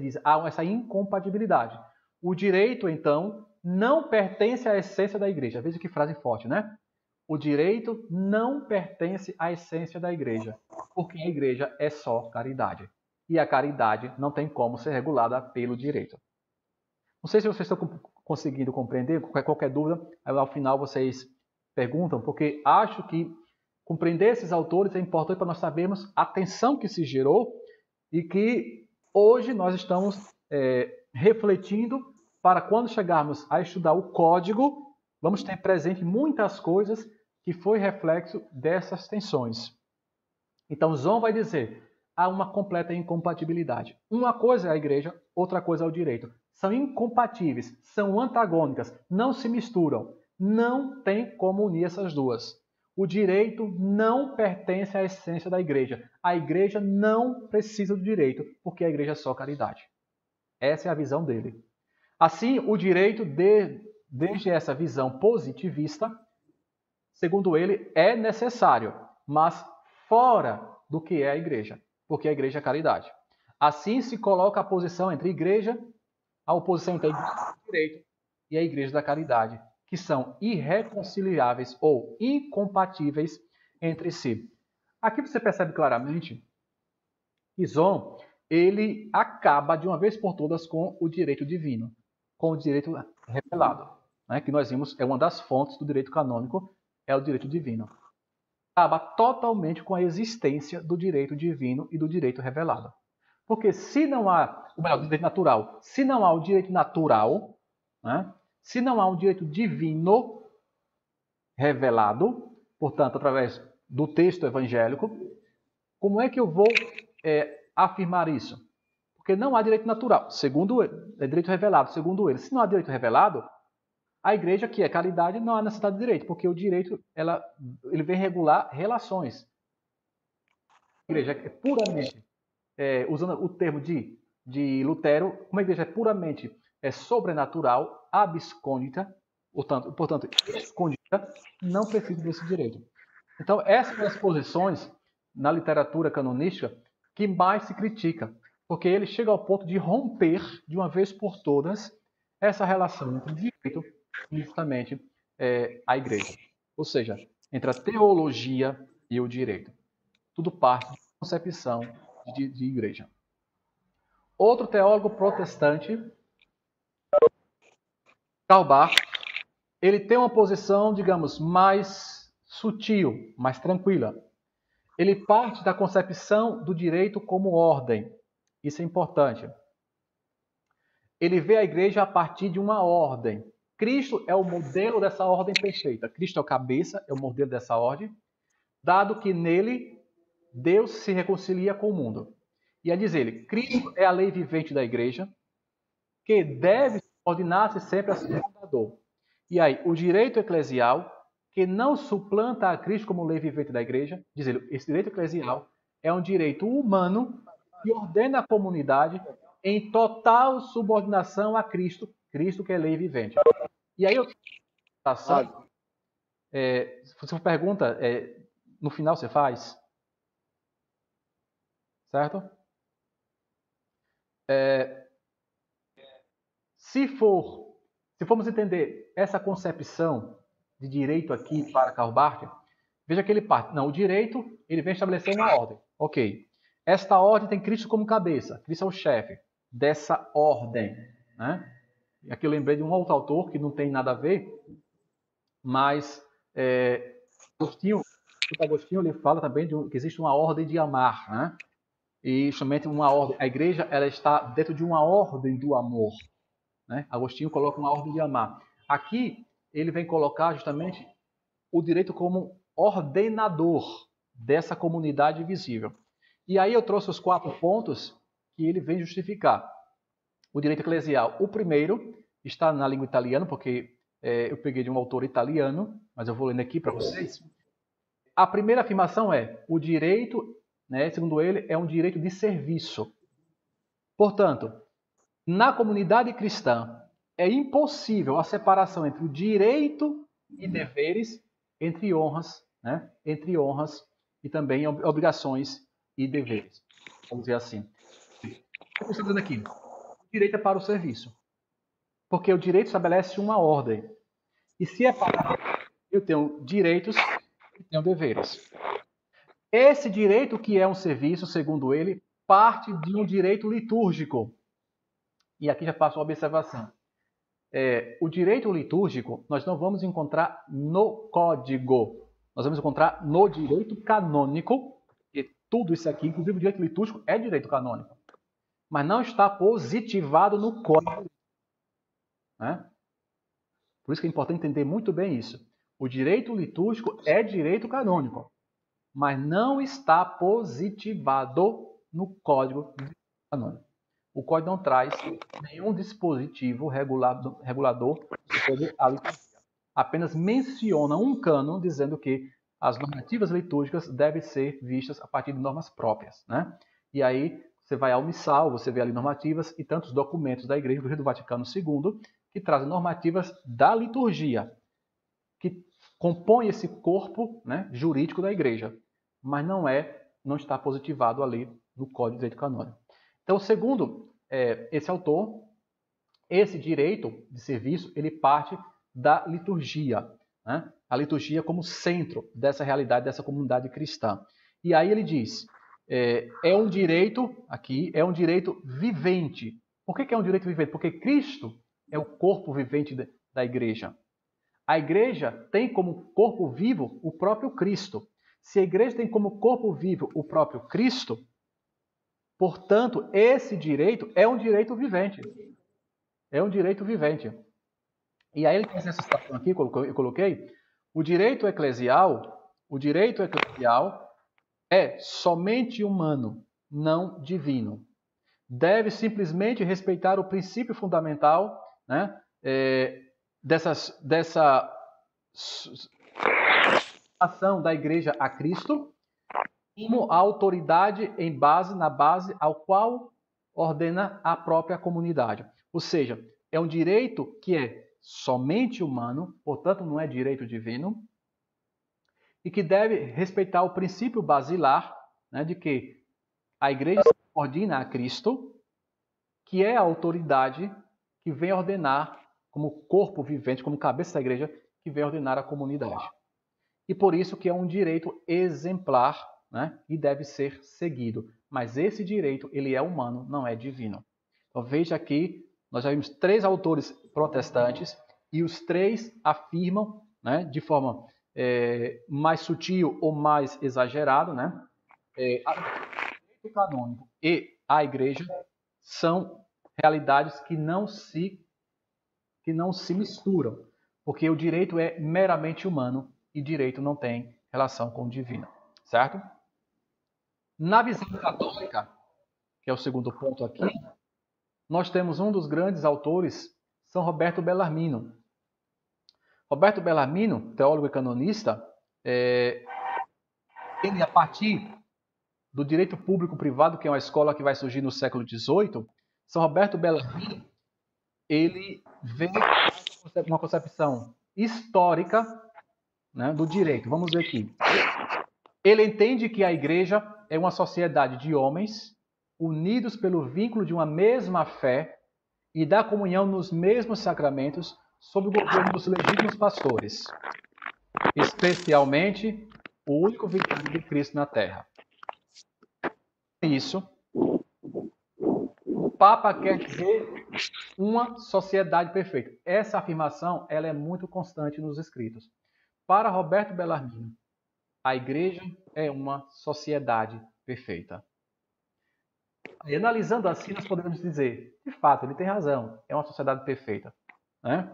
S1: diz, há essa incompatibilidade. O direito, então, não pertence à essência da igreja. Veja que frase forte, né? O direito não pertence à essência da igreja, porque a igreja é só caridade. E a caridade não tem como ser regulada pelo direito. Não sei se vocês estão conseguindo compreender, qualquer dúvida, ao final vocês perguntam, porque acho que compreender esses autores é importante para nós sabermos a tensão que se gerou e que hoje nós estamos refletindo para quando chegarmos a estudar o código, vamos ter presente muitas coisas que foi reflexo dessas tensões. Então, Zon vai dizer, há uma completa incompatibilidade. Uma coisa é a igreja, outra coisa é o direito. São incompatíveis, são antagônicas, não se misturam. Não tem como unir essas duas. O direito não pertence à essência da igreja. A igreja não precisa do direito, porque a igreja é só caridade. Essa é a visão dele. Assim, o direito, desde essa visão positivista, segundo ele, é necessário, mas fora do que é a igreja, porque a igreja é caridade. Assim se coloca a posição entre igreja, a oposição entre a igreja do direito e a igreja da caridade, que são irreconciliáveis ou incompatíveis entre si. Aqui você percebe claramente que Zon, ele acaba de uma vez por todas com o direito divino, com o direito revelado, né? Que nós vimos é uma das fontes do direito canônico, é o direito divino. Acaba totalmente com a existência do direito divino e do direito revelado. Porque se não há, ou melhor, do direito natural, se não há o direito natural, né? Se não há um direito divino revelado, portanto, através do texto evangélico, como é que eu vou afirmar isso? Porque não há direito natural, segundo ele, é direito revelado, segundo ele. Se não há direito revelado, a igreja, que é caridade, não há necessidade de direito, porque o direito ele vem regular relações. A igreja é puramente, usando o termo de Lutero, uma igreja é puramente sobrenatural, abscôndita, portanto, escondida, não precisa desse direito. Então, essas são as posições na literatura canonística que mais se critica, porque ele chega ao ponto de romper, de uma vez por todas, essa relação entre o direito e justamente a igreja. Ou seja, entre a teologia e o direito. Tudo parte da concepção de igreja. Outro teólogo protestante, Karl Barth, ele tem uma posição, digamos, mais sutil, mais tranquila. Ele parte da concepção do direito como ordem. Isso é importante. Ele vê a igreja a partir de uma ordem. Cristo é o modelo dessa ordem perfeita. Cristo é o cabeça, é o modelo dessa ordem, dado que nele Deus se reconcilia com o mundo. E a diz ele, Cristo é a lei vivente da igreja, que deve ordenar-se sempre a seu fundador. E aí, o direito eclesial, que não suplanta a Cristo como lei vivente da igreja, diz ele, esse direito eclesial é um direito humano que ordena a comunidade em total subordinação a Cristo, Cristo que é lei vivente. E aí, se você pergunta, no final você faz? Certo? Se formos entender essa concepção de direito aqui para Karl Barth, veja que ele parte. Não, o direito, ele vem estabelecer uma ordem. Ok. Esta ordem tem Cristo como cabeça. Cristo é o chefe dessa ordem. Né? E aqui eu lembrei de um outro autor que não tem nada a ver, mas Agostinho ele fala também que existe uma ordem de amar. Né? E justamente uma ordem. A igreja ela está dentro de uma ordem do amor. Né? Agostinho coloca uma ordem de amar. Aqui ele vem colocar justamente o direito como ordenador dessa comunidade visível. E aí eu trouxe os 4 pontos que ele vem justificar. O direito eclesial, o primeiro, está na língua italiana, porque eu peguei de um autor italiano, mas eu vou lendo aqui para vocês. A primeira afirmação é, o direito, né, segundo ele, é um direito de serviço. Portanto, na comunidade cristã, é impossível a separação entre o direito e deveres, entre honras, né? Entre honras e também obrigações e deveres. Vamos dizer assim. O que eu estou dizendo aqui? O direito é para o serviço. Porque o direito estabelece uma ordem. E se é para eu tenho direitos e tenho deveres. Esse direito que é um serviço, segundo ele, parte de um direito litúrgico. E aqui já faço uma observação. O direito litúrgico nós não vamos encontrar no código. Nós vamos encontrar no direito canônico, e tudo isso aqui, inclusive o direito litúrgico, é direito canônico. Mas não está positivado no código. Né? Por isso que é importante entender muito bem isso. O direito litúrgico é direito canônico, mas não está positivado no código canônico. O código não traz nenhum dispositivo regulador sobre a liturgia. Apenas menciona um cânon dizendo que as normativas litúrgicas devem ser vistas a partir de normas próprias. Né? E aí você vai ao missal, você vê ali normativas e tantos documentos da Igreja, inclusive do Vaticano II, que trazem normativas da liturgia, que compõe esse corpo, né, jurídico da Igreja, mas não está positivado ali no Código de Direito Canônico. Então, segundo esse autor, esse direito de serviço ele parte da liturgia, né? A liturgia como centro dessa realidade, dessa comunidade cristã. E aí ele diz, é um direito, aqui, é um direito vivente. Por que é um direito vivente? Porque Cristo é o corpo vivente da igreja. A igreja tem como corpo vivo o próprio Cristo. Se a igreja tem como corpo vivo o próprio Cristo, portanto, esse direito é um direito vivente. É um direito vivente. E aí ele tem essa citação aqui, eu coloquei, o direito eclesial é somente humano, não divino. Deve simplesmente respeitar o princípio fundamental, né, dessa ação da igreja a Cristo, como a autoridade na base ao qual ordena a própria comunidade. Ou seja, é um direito que é somente humano, portanto não é direito divino, e que deve respeitar o princípio basilar, né, de que a igreja se ordena a Cristo, que é a autoridade que vem ordenar como corpo vivente, como cabeça da igreja, que vem ordenar a comunidade. E por isso que é um direito exemplar, né, e deve ser seguido. Mas esse direito, ele é humano, não é divino. Então veja aqui, nós já vimos 3 autores protestantes e os 3 afirmam, né, de forma mais sutil ou mais exagerada, né, o direito canônico e a igreja são realidades que não se misturam, porque o direito é meramente humano e direito não tem relação com o divino, certo? Na visão católica, que é o segundo ponto aqui, nós temos um dos grandes autores, São Roberto Bellarmino. Roberto Bellarmino, teólogo e canonista, ele, a partir do direito público-privado, que é uma escola que vai surgir no século XVIII, São Roberto Bellarmino, ele vê uma concepção histórica, né, do direito. Vamos ver aqui. Ele entende que a igreja é uma sociedade de homens unidos pelo vínculo de uma mesma fé e da comunhão nos mesmos sacramentos, sob o governo dos legítimos pastores, especialmente o único vicário de Cristo na terra. Isso, o Papa quer dizer uma sociedade perfeita. Essa afirmação ela é muito constante nos escritos. Para Roberto Bellarmino, a Igreja é uma sociedade perfeita. E analisando assim, nós podemos dizer, de fato, ele tem razão, é uma sociedade perfeita. Né?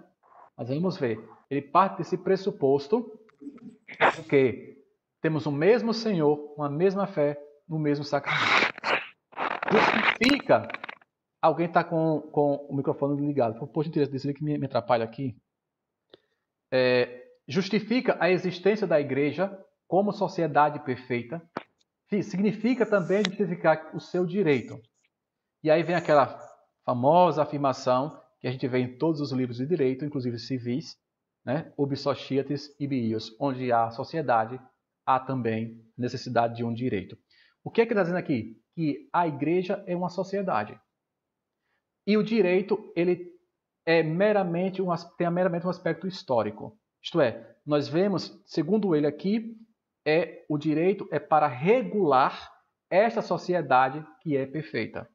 S1: Mas vamos ver, ele parte desse pressuposto que temos o mesmo Senhor, uma mesma fé, no mesmo sacramento. Justifica. Alguém está com o microfone ligado. Por gentileza, desliga que me atrapalha aqui. Justifica a existência da Igreja como sociedade perfeita. Significa também justificar o seu direito. E aí vem aquela famosa afirmação que a gente vê em todos os livros de direito, inclusive civis, né? Ubi societas ibi ius, onde há sociedade, há também necessidade de um direito. O que é que está dizendo aqui? Que a Igreja é uma sociedade. E o direito ele tem meramente um aspecto histórico. Isto é, nós vemos, segundo ele aqui, o direito é para regular esta sociedade que é perfeita.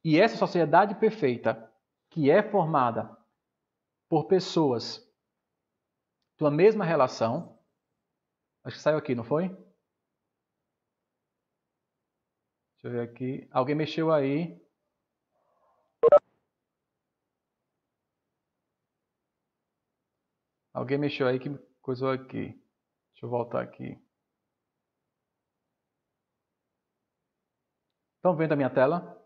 S1: E essa sociedade perfeita, que é formada por pessoas de uma mesma relação, acho que saiu aqui, não foi? Deixa eu ver aqui. Alguém mexeu aí. Alguém mexeu aí que coisou aqui. Deixa eu voltar aqui. Estão vendo a minha tela?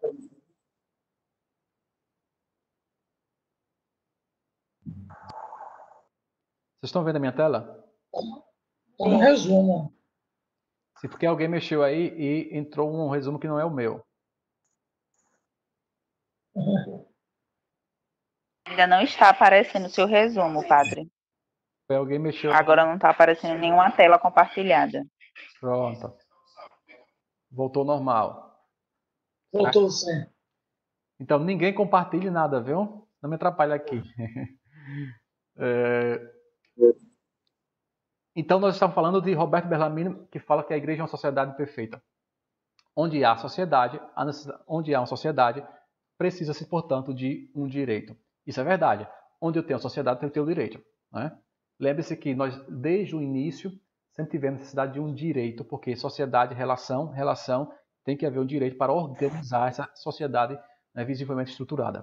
S1: Vocês estão vendo a minha tela?
S2: Um resumo.
S1: Se porque alguém mexeu aí e entrou um resumo que não é o meu.
S3: Ainda não está aparecendo o seu resumo, padre.
S1: Alguém mexeu.
S3: Agora não está aparecendo nenhuma tela compartilhada.
S1: Pronto. Voltou normal.
S2: Voltou sim.
S1: Então, ninguém compartilhe nada, viu? Não me atrapalha aqui. Então, nós estamos falando de Roberto Bellarmino, que fala que a Igreja é uma sociedade perfeita. Onde há uma sociedade, precisa-se, portanto, de um direito. Isso é verdade. Onde eu tenho a sociedade, eu tenho o direito. Né? Lembre-se que nós, desde o início, sempre tivemos necessidade de um direito, porque sociedade, relação, tem que haver um direito para organizar essa sociedade, né, visivelmente estruturada.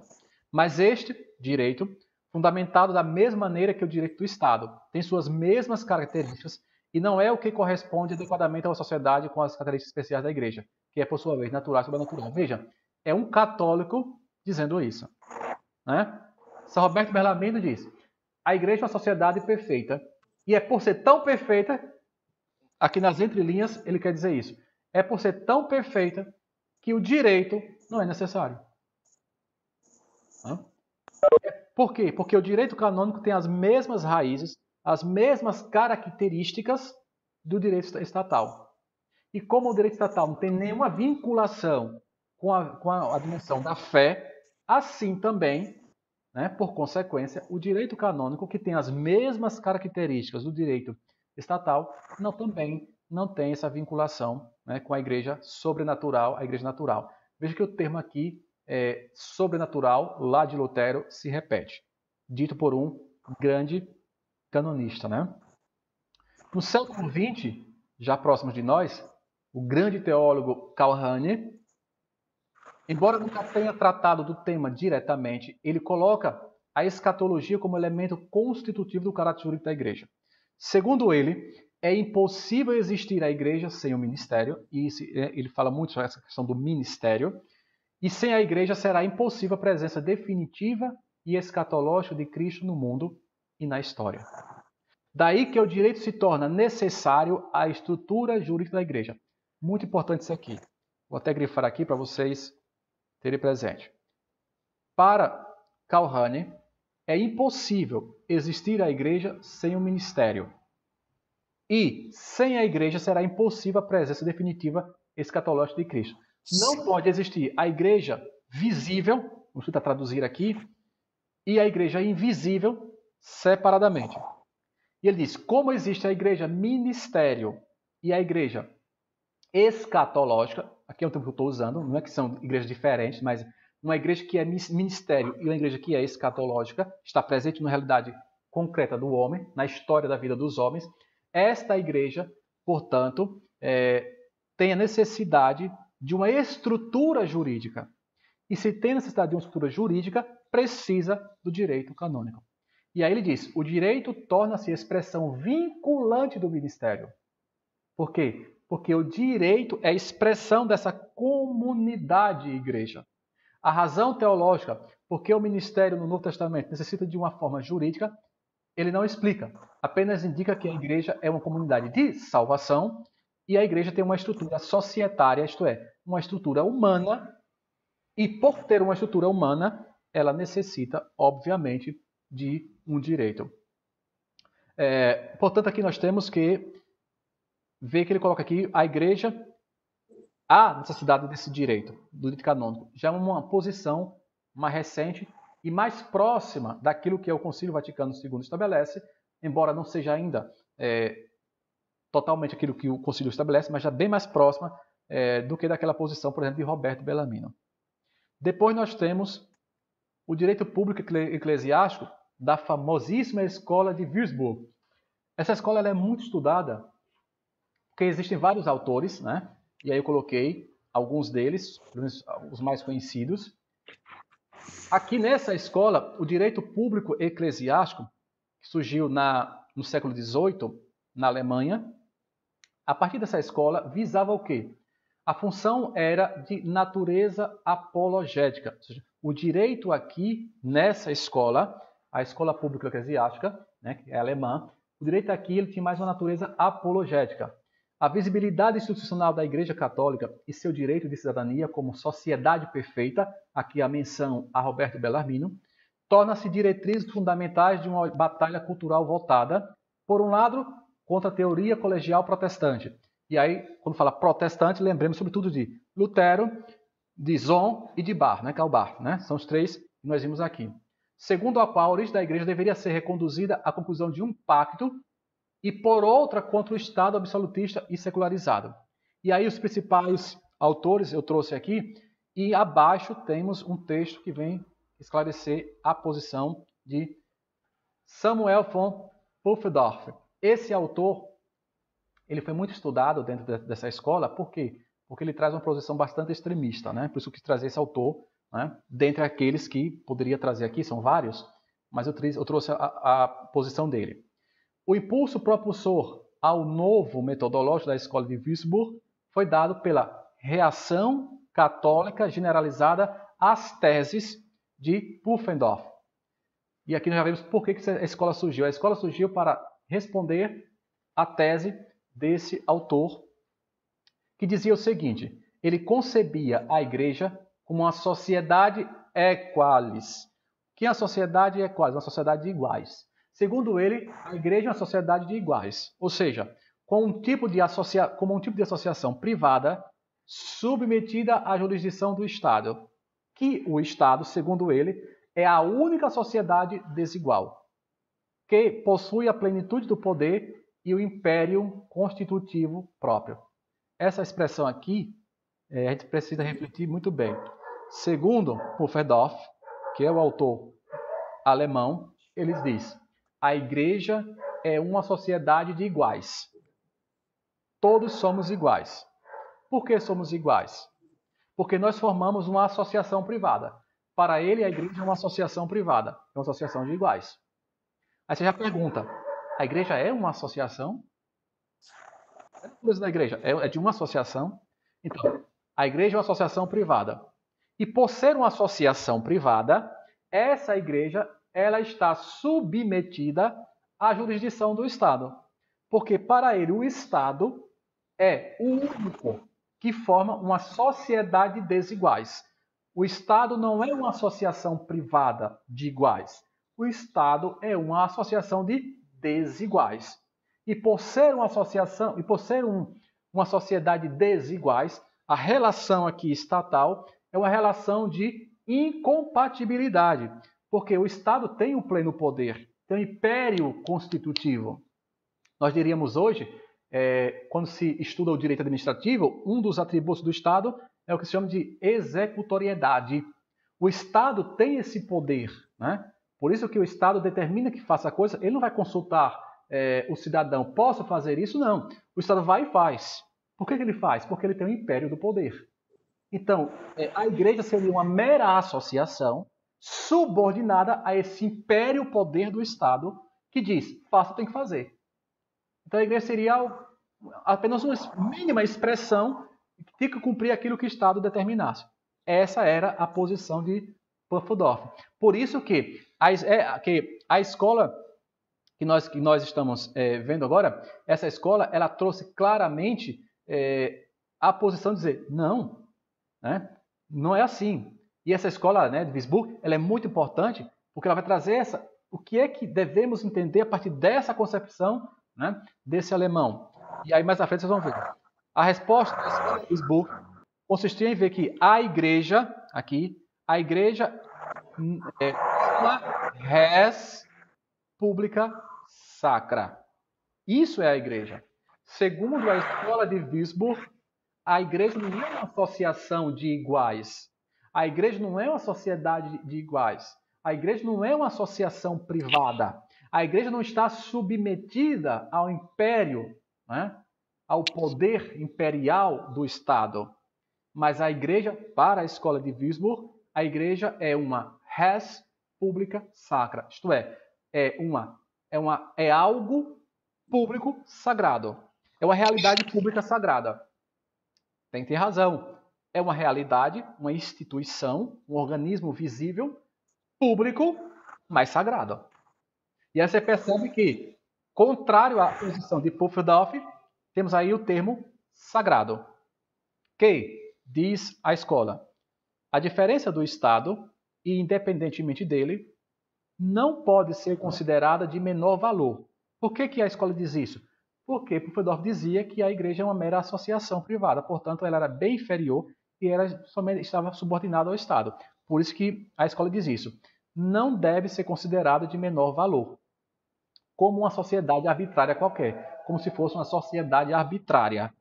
S1: Mas este direito, fundamentado da mesma maneira que o direito do Estado, tem suas mesmas características e não é o que corresponde adequadamente a uma sociedade com as características especiais da Igreja, que é, por sua vez, natural e sobrenatural. Veja, é um católico dizendo isso. Né? São Roberto Bellarmino diz, a Igreja é uma sociedade perfeita, e é por ser tão perfeita, aqui nas entrelinhas ele quer dizer isso, é por ser tão perfeita que o direito não é necessário. Por quê? Porque o direito canônico tem as mesmas raízes, as mesmas características do direito estatal. E como o direito estatal não tem nenhuma vinculação com a dimensão da fé, assim também, né, por consequência, o direito canônico, que tem as mesmas características do direito estatal, também não tem essa vinculação, né, com a igreja sobrenatural, a igreja natural. Veja que o termo aqui sobrenatural, lá de Lutero, se repete, dito por um grande canonista. Né? No século XX, já próximo de nós, o grande teólogo Karl Rahner, embora nunca tenha tratado do tema diretamente, ele coloca a escatologia como elemento constitutivo do caráter jurídico da igreja. Segundo ele, é impossível existir a igreja sem o ministério, e ele fala muito sobre essa questão do ministério, e sem a igreja será impossível a presença definitiva e escatológica de Cristo no mundo e na história. Daí que o direito se torna necessário à estrutura jurídica da igreja. Muito importante isso aqui. Vou até grifar aqui para vocês terem presente. Para Karl Rahner, é impossível existir a igreja sem o ministério. E sem a igreja será impossível a presença definitiva escatológica de Cristo. Não pode existir a igreja visível, vamos tentar traduzir aqui, e a igreja invisível separadamente. E ele diz, como existe a igreja ministério e a igreja escatológica, aqui é o termo que eu estou usando, não é que são igrejas diferentes, mas uma igreja que é ministério e uma igreja que é escatológica, está presente na realidade concreta do homem, na história da vida dos homens. Esta igreja, portanto, tem a necessidade de uma estrutura jurídica. E se tem necessidade de uma estrutura jurídica, precisa do direito canônico. E aí ele diz, o direito torna-se expressão vinculante do ministério. Por quê? Porque o direito é a expressão dessa comunidade igreja. A razão teológica, porque o ministério no Novo Testamento necessita de uma forma jurídica, ele não explica. Apenas indica que a igreja é uma comunidade de salvação e a igreja tem uma estrutura societária, isto é, uma estrutura humana. E por ter uma estrutura humana, ela necessita, obviamente, de um direito. Portanto, aqui nós temos que ver que ele coloca aqui a igreja, a necessidade desse direito, do direito canônico, já é uma posição mais recente e mais próxima daquilo que o Concílio Vaticano II estabelece, embora não seja ainda totalmente aquilo que o Concílio estabelece, mas já bem mais próxima do que daquela posição, por exemplo, de Roberto Bellarmino. Depois nós temos o direito público eclesiástico da famosíssima escola de Würzburg. Essa escola ela é muito estudada, porque existem vários autores, né? E aí eu coloquei alguns deles, os mais conhecidos. Aqui nessa escola, o direito público eclesiástico, que surgiu no século XVIII, na Alemanha, a partir dessa escola, visava o quê? A função era de natureza apologética. Ou seja, o direito aqui, nessa escola, a escola pública eclesiástica, né, que é alemã, o direito aqui ele tinha mais uma natureza apologética. A visibilidade institucional da Igreja Católica e seu direito de cidadania como sociedade perfeita, aqui a menção a Roberto Bellarmino, torna-se diretrizes fundamentais de uma batalha cultural voltada, por um lado, contra a teoria colegial protestante. E aí, quando fala protestante, lembremos sobretudo de Lutero, de Zon e de Barth, né, Calbar, né? São os três que nós vimos aqui. Segundo a qual a origem da igreja deveria ser reconduzida à conclusão de um pacto e por outra contra o Estado absolutista e secularizado. E aí os principais autores eu trouxe aqui e abaixo temos um texto que vem esclarecer a posição de Samuel von Pufendorf. Esse autor ele foi muito estudado dentro dessa escola, por quê? Porque ele traz uma posição bastante extremista, né? Por isso eu quis trazer esse autor, né? Dentre aqueles que poderia trazer aqui, são vários, mas eu trouxe a posição dele. O impulso propulsor ao novo metodológico da escola de Würzburg foi dado pela reação católica generalizada às teses de Pufendorf. E aqui nós já vemos por que a escola surgiu. A escola surgiu para responder à tese desse autor, que dizia o seguinte: ele concebia a igreja como uma sociedade equalis. Que é a sociedade equalis? Uma sociedade de iguais. Segundo ele, a igreja é uma sociedade de iguais, ou seja, como um tipo de associação privada submetida à jurisdição do Estado, que o Estado, segundo ele, é a única sociedade desigual, que possui a plenitude do poder e o império constitutivo próprio. Essa expressão aqui, a gente precisa refletir muito bem. Segundo Pufendorf, que é o autor alemão, ele diz: a igreja é uma sociedade de iguais. Todos somos iguais. Por que somos iguais? Porque nós formamos uma associação privada. Para ele, a igreja é uma associação privada, é uma associação de iguais. Aí você já pergunta, a igreja é uma associação? É a coisa da igreja, é de uma associação? Então, a igreja é uma associação privada. E por ser uma associação privada, essa igreja ela está submetida à jurisdição do Estado. Porque para ele o Estado é o único que forma uma sociedade de desiguais. O Estado não é uma associação privada de iguais. O Estado é uma associação de desiguais. E por ser uma associação, e por ser uma sociedade de desiguais, A relação aqui estatal é uma relação de incompatibilidade, porque o Estado tem um pleno poder, tem um império constitutivo. Nós diríamos hoje, quando se estuda o direito administrativo, um dos atributos do Estado é o que se chama de executoriedade. O Estado tem esse poder, né? Por isso que o Estado determina que faça a coisa, ele não vai consultar o cidadão, posso fazer isso? Não. O Estado vai e faz. Por que ele faz? Porque ele tem o império do poder. Então, a igreja seria uma mera associação subordinada a esse império poder do Estado que diz, faça, tem que fazer. Então, a igreja seria apenas uma mínima expressão que tinha que cumprir aquilo que o Estado determinasse. Essa era a posição de Pufendorf. Por isso que a escola que nós estamos vendo agora, essa escola, ela trouxe claramente a posição de dizer, não, né? Não é assim. E essa escola, né, de Würzburg, ela é muito importante porque ela vai trazer o que é que devemos entender a partir dessa concepção, né, desse alemão. E aí mais à frente vocês vão ver. A resposta da escola de Würzburg consistia em ver que a igreja é uma res pública sacra. Isso é a igreja. Segundo a escola de Würzburg, a igreja não é uma associação de iguais. A igreja não é uma sociedade de iguais. A igreja não é uma associação privada. A igreja não está submetida ao império, né? Ao poder imperial do Estado. Mas a igreja, para a escola de Würzburg, a igreja é uma res pública sacra. Isto é algo público sagrado. É uma realidade pública sagrada. Tem que ter razão. É uma realidade, uma instituição, um organismo visível, público, mas sagrado. E aí você percebe que, contrário à posição de Pufendorf, temos aí o termo sagrado. Que, diz a escola, a diferença do Estado, e independentemente dele, não pode ser considerada de menor valor. Por que a escola diz isso? Porque Pufendorf dizia que a igreja é uma mera associação privada, portanto, ela era bem inferior e ela somente estava subordinada ao Estado. Por isso que a escola diz isso. Não deve ser considerada de menor valor, como uma sociedade arbitrária qualquer, como se fosse uma sociedade arbitrária,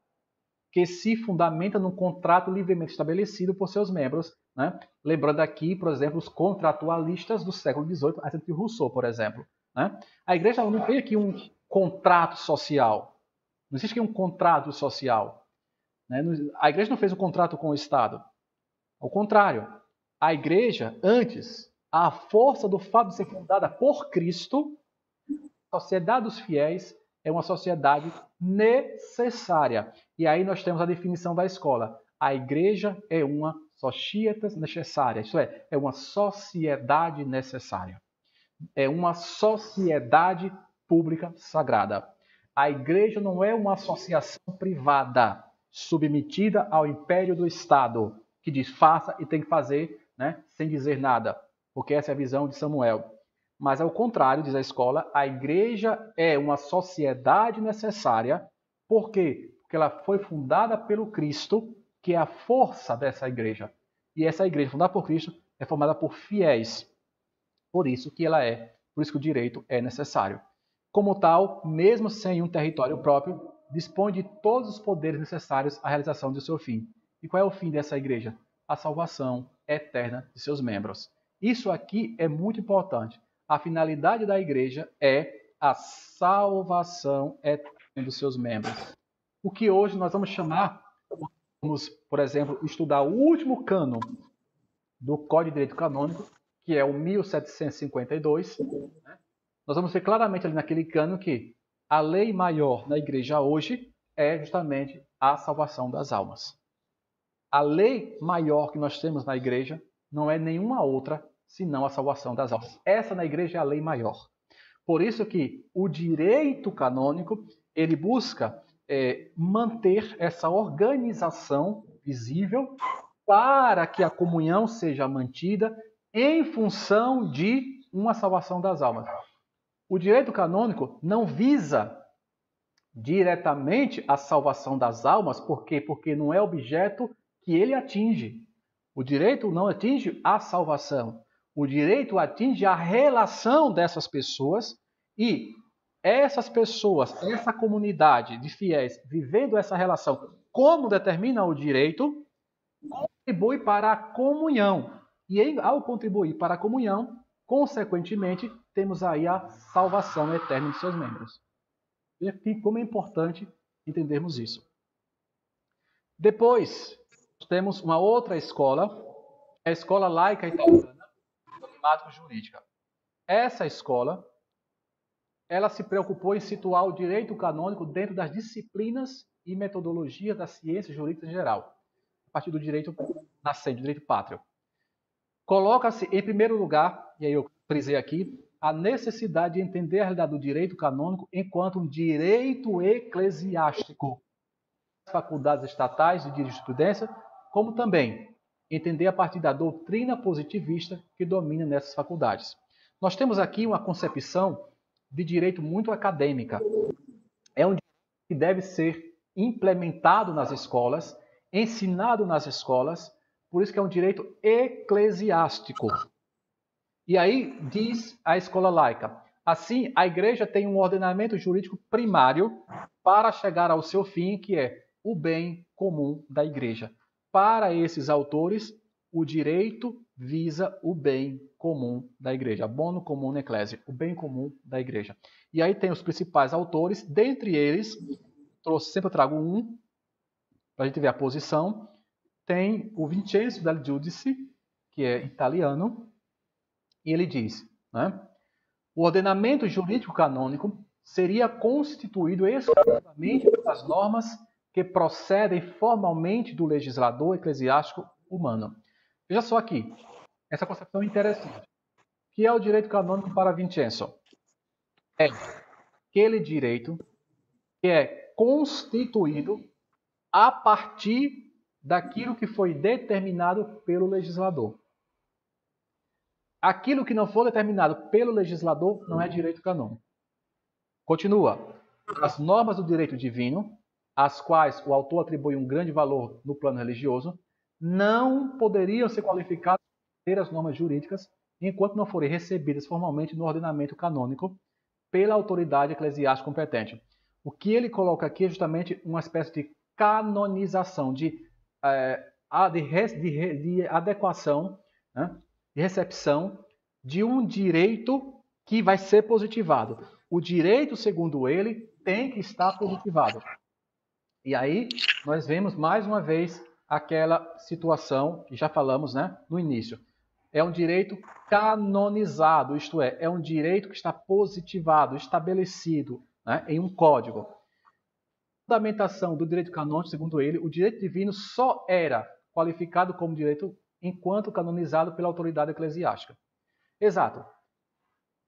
S1: que se fundamenta num contrato livremente estabelecido por seus membros, né? Lembrando aqui, por exemplo, os contratualistas do século XVIII, a exemplo de Rousseau, por exemplo. Né? A igreja não tem aqui um contrato social. Não existe aqui um contrato social. Né? A igreja não fez um contrato com o Estado. Ao contrário, a igreja, antes, a força do fato de ser fundada por Cristo, a sociedade dos fiéis é uma sociedade necessária. E aí nós temos a definição da escola. A igreja é uma societas necessária, isto é uma sociedade necessária. É uma sociedade pública sagrada. A igreja não é uma associação privada submetida ao império do Estado, que diz faça e tem que fazer, né, sem dizer nada, porque essa é a visão de Samuel. Mas, ao contrário, diz a escola, a igreja é uma sociedade necessária. Por quê? Porque ela foi fundada pelo Cristo, que é a força dessa igreja. E essa igreja fundada por Cristo é formada por fiéis. Por isso que o direito é necessário. Como tal, mesmo sem um território próprio, dispõe de todos os poderes necessários à realização do seu fim. E qual é o fim dessa igreja? A salvação eterna de seus membros. Isso aqui é muito importante. A finalidade da igreja é a salvação eterna dos seus membros. O que hoje nós vamos chamar, vamos, por exemplo, estudar o último cânon do Código de Direito Canônico, que é o 1752. Nós vamos ver claramente ali naquele cânon que a lei maior na igreja hoje é justamente a salvação das almas. A lei maior que nós temos na igreja não é nenhuma outra senão a salvação das almas. Essa na igreja é a lei maior. Por isso que o direito canônico, ele busca manter essa organização visível para que a comunhão seja mantida em função de uma salvação das almas. O direito canônico não visa diretamente a salvação das almas. Por quê? Porque não é objeto que ele atinge. O direito não atinge a salvação. O direito atinge a relação dessas pessoas e essas pessoas, essa comunidade de fiéis, vivendo essa relação, como determina o direito, contribui para a comunhão. E ao contribuir para a comunhão, consequentemente, temos aí a salvação eterna de seus membros. Veja como é importante entendermos isso. Depois, temos uma outra escola, a Escola Laica Italiana, Dogmático-Jurídica. Essa escola, ela se preocupou em situar o direito canônico dentro das disciplinas e metodologias da ciência jurídica em geral, a partir do direito nascente, do direito pátrio. Coloca-se, em primeiro lugar, e aí eu frisei aqui, a necessidade de entender a realidade do direito canônico enquanto um direito eclesiástico, faculdades estatais de jurisprudência, como também entender a partir da doutrina positivista que domina nessas faculdades. Nós temos aqui uma concepção de direito muito acadêmica. É um direito que deve ser implementado nas escolas, ensinado nas escolas, por isso que é um direito eclesiástico. E aí diz a escola laica, assim, a igreja tem um ordenamento jurídico primário para chegar ao seu fim, que é o bem comum da igreja. Para esses autores, o direito visa o bem comum da igreja, bono comune ecclesiae, o bem comum da igreja. E aí tem os principais autores, dentre eles, sempre eu trago um, para a gente ver a posição, tem o Vincenzo del Giudice, que é italiano, e ele diz, né, o ordenamento jurídico canônico seria constituído exclusivamente pelas normas que procedem formalmente do legislador eclesiástico humano. Veja só aqui, essa concepção é interessante. O que é o direito canônico para Vincenzo? É aquele direito que é constituído a partir daquilo que foi determinado pelo legislador. Aquilo que não for determinado pelo legislador não é direito canônico. Continua. As normas do direito divino, às quais o autor atribui um grande valor no plano religioso, não poderiam ser qualificadas como as normas jurídicas enquanto não forem recebidas formalmente no ordenamento canônico pela autoridade eclesiástica competente. O que ele coloca aqui é justamente uma espécie de canonização, de adequação, né, de recepção de um direito que vai ser positivado. O direito, segundo ele, tem que estar positivado. E aí nós vemos mais uma vez aquela situação que já falamos, né, no início. É um direito canonizado, isto é um direito que está positivado, estabelecido, né, em um código. A fundamentação do direito canônico, segundo ele, o direito divino só era qualificado como direito enquanto canonizado pela autoridade eclesiástica. Exato.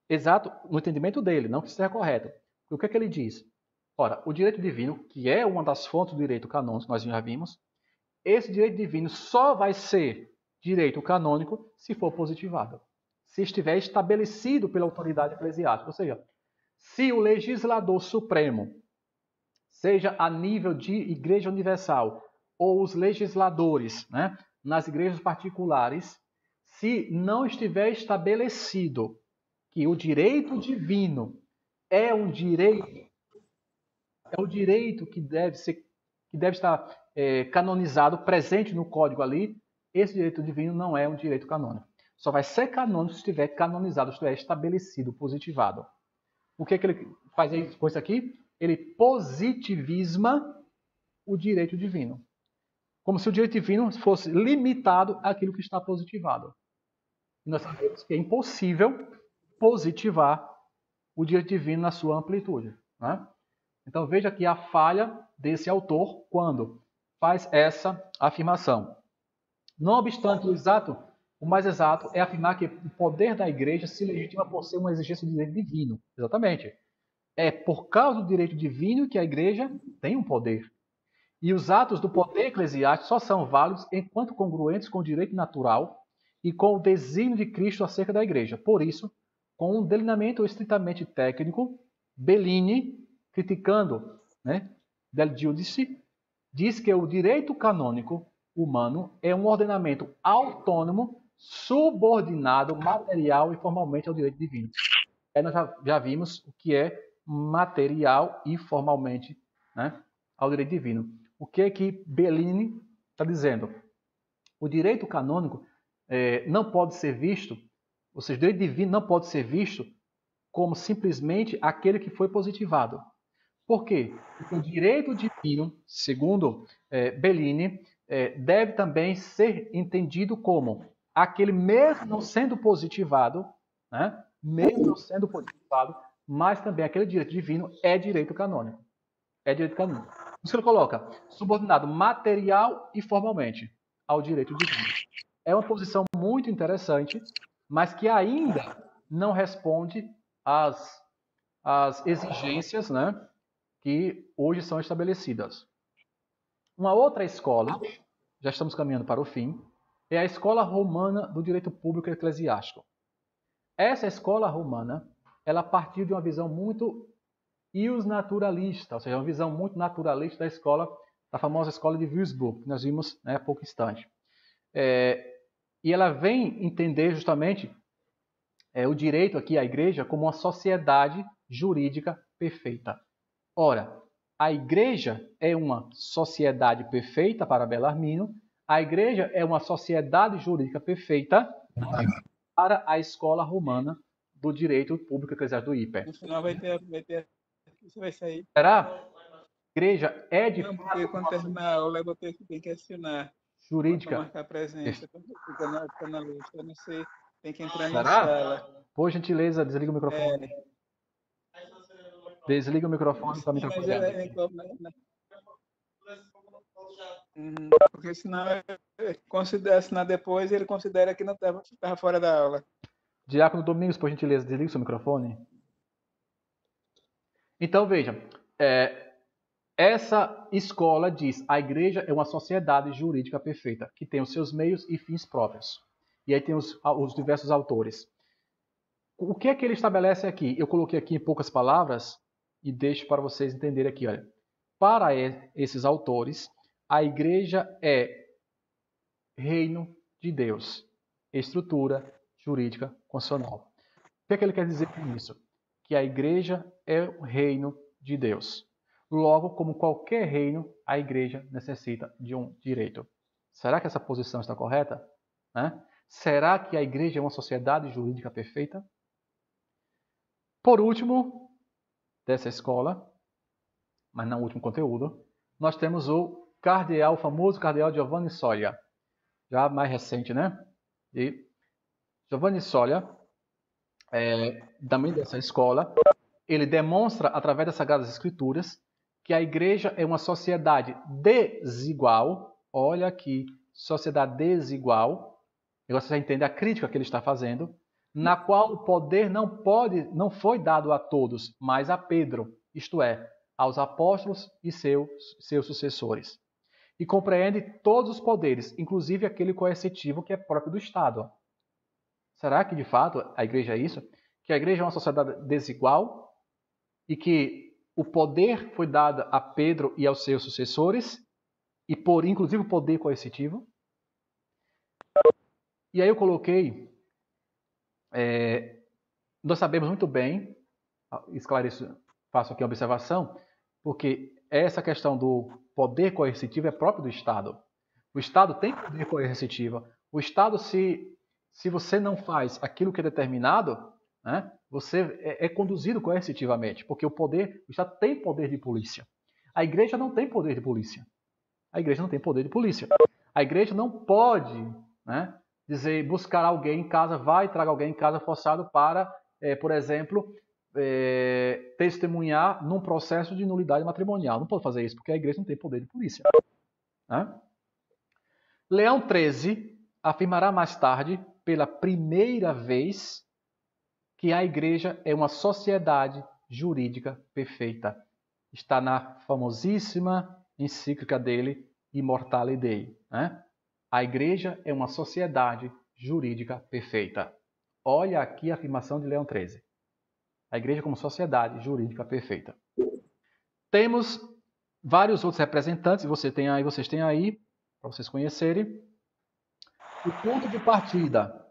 S1: Exato no entendimento dele, não que isso seja correto. O que é que ele diz? Ora, o direito divino, que é uma das fontes do direito canônico, nós já vimos, esse direito divino só vai ser direito canônico se for positivado, se estiver estabelecido pela autoridade eclesiástica. Ou seja, se o legislador supremo, seja a nível de igreja universal, ou os legisladores, né, nas igrejas particulares, se não estiver estabelecido que o direito divino é um direito que deve estar canonizado, presente no código ali, esse direito divino não é um direito canônico. Só vai ser canônico se estiver canonizado, se estiver estabelecido, positivado. O que é que ele faz com isso aqui? Ele positivisma o direito divino. Como se o direito divino fosse limitado àquilo que está positivado. E nós sabemos que é impossível positivar o direito divino na sua amplitude, né? Então veja aqui a falha desse autor quando faz essa afirmação. Não obstante, o mais exato é afirmar que o poder da igreja se legitima por ser uma exigência do direito divino. Exatamente. É por causa do direito divino que a igreja tem um poder. E os atos do poder eclesiástico só são válidos enquanto congruentes com o direito natural e com o desígnio de Cristo acerca da igreja. Por isso, com um delineamento estritamente técnico, Bellini, criticando né, del Giudice, diz que o direito canônico humano é um ordenamento autônomo, subordinado material e formalmente ao direito divino. Aí nós já vimos o que é material e formalmente, né, ao direito divino. O que é que Bellini está dizendo? O direito canônico não pode ser visto, ou seja, o direito divino não pode ser visto como simplesmente aquele que foi positivado. Por quê? Porque o direito divino, segundo Bellini, deve também ser entendido como aquele mesmo não sendo positivado, né? Mesmo não sendo positivado, mas também aquele direito divino é direito canônico. É direito canônico. Isso que ele coloca, subordinado material e formalmente ao direito divino. É uma posição muito interessante, mas que ainda não responde às exigências, né, que hoje são estabelecidas. Uma outra escola, já estamos caminhando para o fim, é a escola romana do direito público eclesiástico. Essa escola romana, ela partiu de uma visão muito iusnaturalista, ou seja, uma visão muito naturalista da escola, da famosa escola de Würzburg, que nós vimos, né, há pouco instante. E ela vem entender justamente o direito aqui à igreja como uma sociedade jurídica perfeita. Ora, a igreja é uma sociedade perfeita para Bellarmino, a igreja é uma sociedade jurídica perfeita para a escola romana do direito público eclesiástico do IPE.
S4: No final vai ter, isso vai sair.
S1: Será? A igreja é de
S4: Não, porque quando terminar a aula eu vou ter que assinar.
S1: jurídica.
S4: Para marcar presença, fica na lista. Eu não sei, tem que entrar na
S1: Será?
S4: sala.
S1: Por gentileza, desliga o microfone. Desliga o microfone para me
S4: Mas porque senão considera assinar depois ele considera que não estava fora da aula.
S1: Diácono Domingos, por gentileza, desliga o seu microfone. Então, veja, essa escola diz a igreja é uma sociedade jurídica perfeita, que tem os seus meios e fins próprios. E aí tem os diversos autores. O que é que ele estabelece aqui? Eu coloquei aqui em poucas palavras e deixo para vocês entenderem aqui. Olha. Para esses autores, a igreja é reino de Deus, estrutura jurídica constitucional. O que é que ele quer dizer com isso? Que a igreja é o reino de Deus. Logo, como qualquer reino, a igreja necessita de um direito. Será que essa posição está correta? Será que a igreja é uma sociedade jurídica perfeita? Por último, dessa escola, mas não o último conteúdo, nós temos o famoso cardeal Giovanni Soglia, já mais recente, né? E Giovanni Soglia, também dessa escola, ele demonstra, através das Sagradas Escrituras, que a igreja é uma sociedade desigual. Olha aqui, sociedade desigual. Agora você já entende a crítica que ele está fazendo, na qual o poder não foi dado a todos, mas a Pedro, isto é, aos apóstolos e seus sucessores. E compreende todos os poderes, inclusive aquele coercitivo que é próprio do Estado. Será que, de fato, a igreja é isso? Que a igreja é uma sociedade desigual e que o poder foi dado a Pedro e aos seus sucessores, e inclusive o poder coercitivo? E aí eu coloquei, nós sabemos muito bem, esclareço, faço aqui uma observação, porque essa questão do poder coercitivo é próprio do Estado. O Estado tem poder coercitivo. O Estado, se você não faz aquilo que é determinado, né, você é conduzido coercitivamente, porque o Estado tem poder de polícia. A igreja não tem poder de polícia. A igreja não tem poder de polícia. A igreja não pode, né, buscar alguém em casa, traga alguém em casa forçado para, por exemplo, testemunhar num processo de nulidade matrimonial. Não pode fazer isso, porque a igreja não tem poder de polícia. Né? Leão XIII afirmará mais tarde, pela primeira vez, que a igreja é uma sociedade jurídica perfeita. Está na famosíssima encíclica dele, Immortale Dei. Né? A igreja é uma sociedade jurídica perfeita. Olha aqui a afirmação de Leão XIII. A igreja como sociedade jurídica perfeita. Temos vários outros representantes, vocês têm aí, para vocês conhecerem. O ponto de partida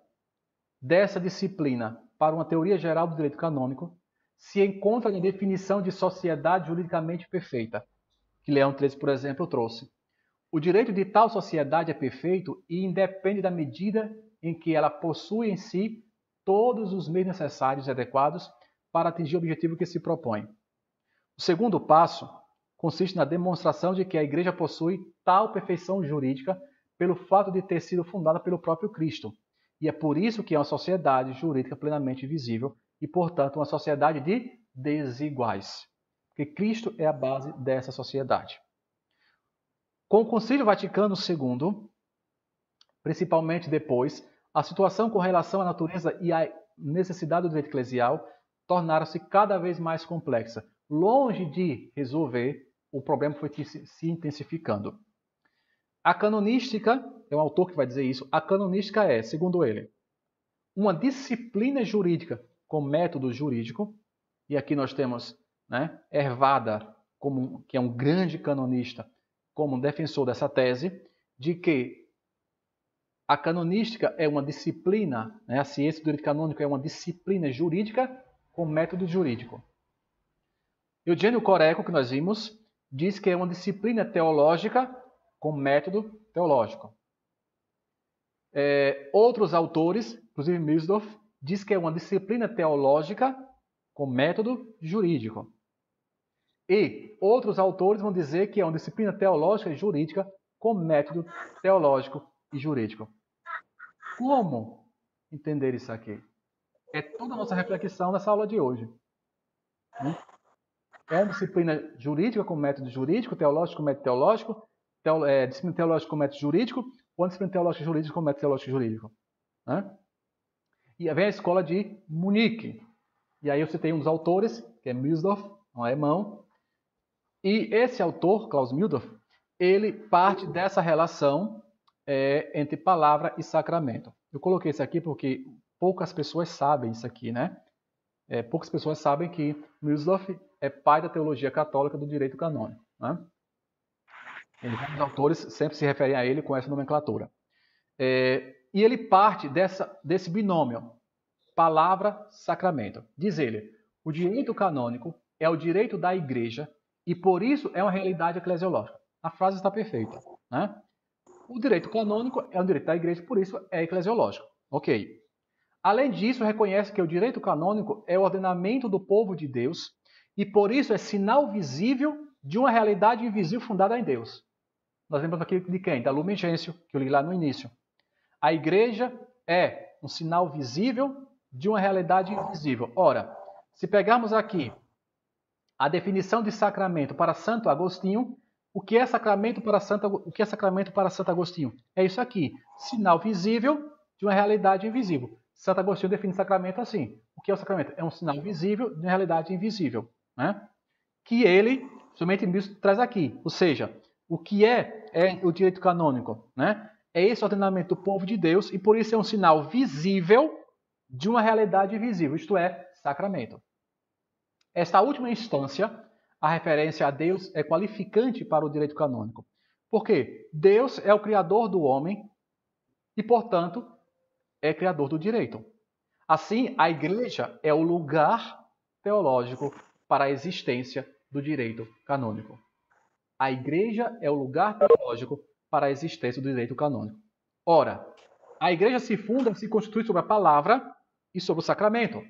S1: dessa disciplina para uma teoria geral do direito canônico se encontra na definição de sociedade juridicamente perfeita, que Leão XIII, por exemplo, trouxe. O direito de tal sociedade é perfeito e independe da medida em que ela possui em si todos os meios necessários e adequados para atingir o objetivo que se propõe. O segundo passo consiste na demonstração de que a Igreja possui tal perfeição jurídica pelo fato de ter sido fundada pelo próprio Cristo. E é por isso que é uma sociedade jurídica plenamente visível e, portanto, uma sociedade de desiguais. Porque Cristo é a base dessa sociedade. Com o Concílio Vaticano II, principalmente depois, a situação com relação à natureza e à necessidade do direito eclesial tornaram-se cada vez mais complexa. Longe de resolver, o problema foi se intensificando. A canonística, é um autor que vai dizer isso, a canonística é, segundo ele, uma disciplina jurídica com método jurídico, e aqui nós temos Hervada, que é um grande canonista, como um defensor dessa tese, de que a canonística é uma disciplina, a ciência do direito canônico é uma disciplina jurídica com método jurídico. Eugênio Coreco, que nós vimos, diz que é uma disciplina teológica com método teológico. Outros autores, inclusive Milsdorf, diz que é uma disciplina teológica com método jurídico. E outros autores vão dizer que é uma disciplina teológica e jurídica com método teológico e jurídico. Como entender isso aqui? É toda a nossa reflexão nessa aula de hoje. É uma disciplina jurídica com método jurídico, teológico com método teológico, disciplina teológica com método jurídico, ou disciplina teológica jurídica com método teológico jurídico. E vem a escola de Munique. E aí você tem um dos autores, que é Milsdorf, um alemão. E esse autor, Klaus Milsdorf, ele parte dessa relação entre palavra e sacramento. Eu coloquei isso aqui porque poucas pessoas sabem isso aqui, poucas pessoas sabem que Milsdorf é pai da teologia católica do direito canônico. Os autores sempre se referem a ele com essa nomenclatura. E ele parte desse binômio, palavra-sacramento. Diz ele, o direito canônico é o direito da Igreja e por isso é uma realidade eclesiológica. A frase está perfeita. O direito canônico é o direito da Igreja, por isso é eclesiológico. Ok. Além disso, reconhece que o direito canônico é o ordenamento do povo de Deus e por isso é sinal visível de uma realidade invisível fundada em Deus. Nós lembramos aqui de quem? Da Lumen Gentium, que eu li lá no início. A Igreja é um sinal visível de uma realidade invisível. Ora, se pegarmos aqui a definição de sacramento para Santo Agostinho, o que é sacramento para Santo Agostinho? É isso aqui, sinal visível de uma realidade invisível. Santo Agostinho define sacramento assim. O que é o sacramento? É um sinal visível de uma realidade invisível. Que ele, somente Milsdorf, traz aqui. Ou seja, o que é o direito canônico? É esse ordenamento do povo de Deus e por isso é um sinal visível de uma realidade invisível, isto é, sacramento. Esta última instância, a referência a Deus, é qualificante para o direito canônico. Por quê? Deus é o criador do homem e, portanto, é criador do direito. Assim, a Igreja é o lugar teológico para a existência do direito canônico. A Igreja é o lugar teológico para a existência do direito canônico. Ora, a Igreja se constitui sobre a palavra e sobre o sacramento.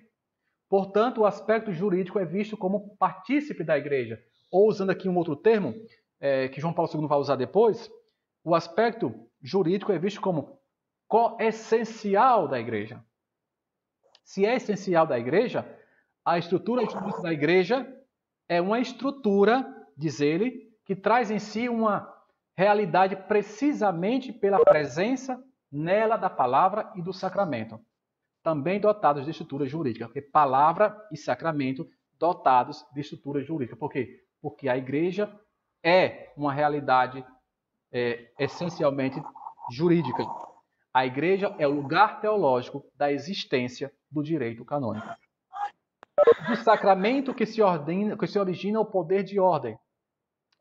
S1: Portanto, o aspecto jurídico é visto como partícipe da Igreja. Ou, usando aqui um outro termo, que João Paulo II vai usar depois, o aspecto jurídico é visto como coessencial da Igreja. Se é essencial da Igreja, a estrutura jurídica da Igreja é uma estrutura, diz ele, que traz em si uma realidade precisamente pela presença nela da palavra e do sacramento. Também dotados de estrutura jurídica, porque palavra e sacramento dotados de estrutura jurídica. Por quê? Porque a Igreja é uma realidade essencialmente jurídica. A Igreja é o lugar teológico da existência do direito canônico. Do sacramento que se origina o poder de ordem.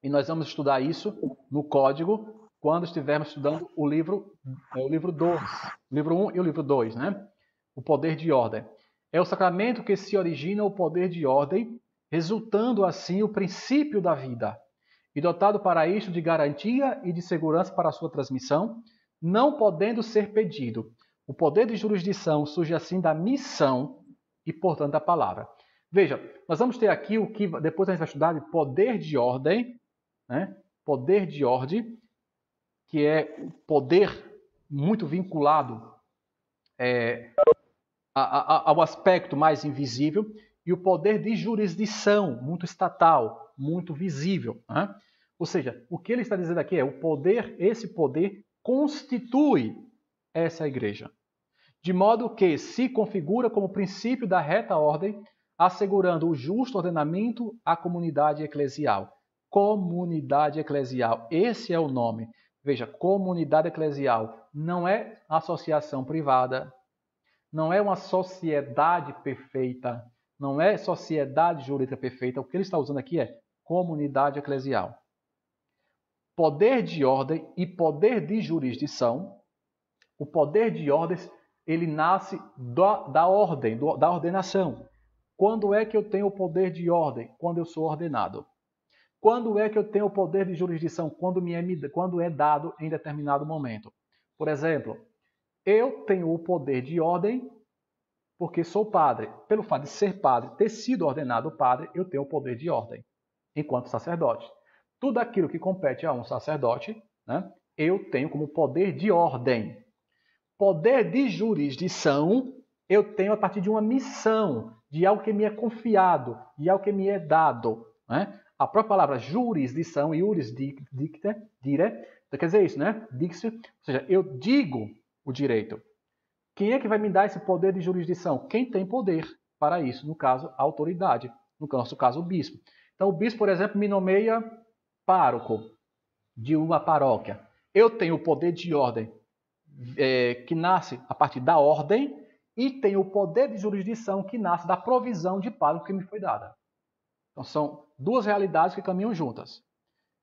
S1: E nós vamos estudar isso no código quando estivermos estudando o livro 2, o livro 1 e o livro 2, né? O poder de ordem. É o sacramento que se origina o poder de ordem, resultando assim o princípio da vida, e dotado para isto de garantia e de segurança para a sua transmissão, não podendo ser pedido. O poder de jurisdição surge assim da missão e, portanto, da palavra. Veja, nós vamos ter aqui o que depois a gente vai estudar de poder de ordem, né? Poder de ordem, que é o poder muito vinculado ao aspecto mais invisível, e o poder de jurisdição, muito estatal, muito visível, né? Ou seja, o que ele está dizendo aqui é o poder, esse poder constitui essa igreja, de modo que se configura como princípio da reta ordem, assegurando o justo ordenamento à comunidade eclesial. Comunidade eclesial, esse é o nome. Veja, comunidade eclesial não é associação privada, não é uma sociedade perfeita, não é sociedade jurídica perfeita. O que ele está usando aqui é comunidade eclesial. Poder de ordem e poder de jurisdição. O poder de ordens, ele nasce da ordem, da ordenação. Quando é que eu tenho o poder de ordem? Quando eu sou ordenado. Quando é que eu tenho o poder de jurisdição? Quando é dado em determinado momento. Por exemplo, eu tenho o poder de ordem porque sou padre. Pelo fato de ser padre, ter sido ordenado padre, eu tenho o poder de ordem, enquanto sacerdote. Tudo aquilo que compete a um sacerdote, né, eu tenho como poder de ordem. Poder de jurisdição, eu tenho a partir de uma missão, de algo que me é confiado, de algo que me é dado, né? A própria palavra jurisdição, iuris dicta, dire, quer dizer isso, né? Dixi, ou seja, eu digo o direito. Quem é que vai me dar esse poder de jurisdição? Quem tem poder para isso, no caso, a autoridade, no nosso caso, o bispo. Então, o bispo, por exemplo, me nomeia pároco de uma paróquia. Eu tenho o poder de ordem que nasce a partir da ordem e tenho o poder de jurisdição que nasce da provisão de pároco que me foi dada. Então, são duas realidades que caminham juntas.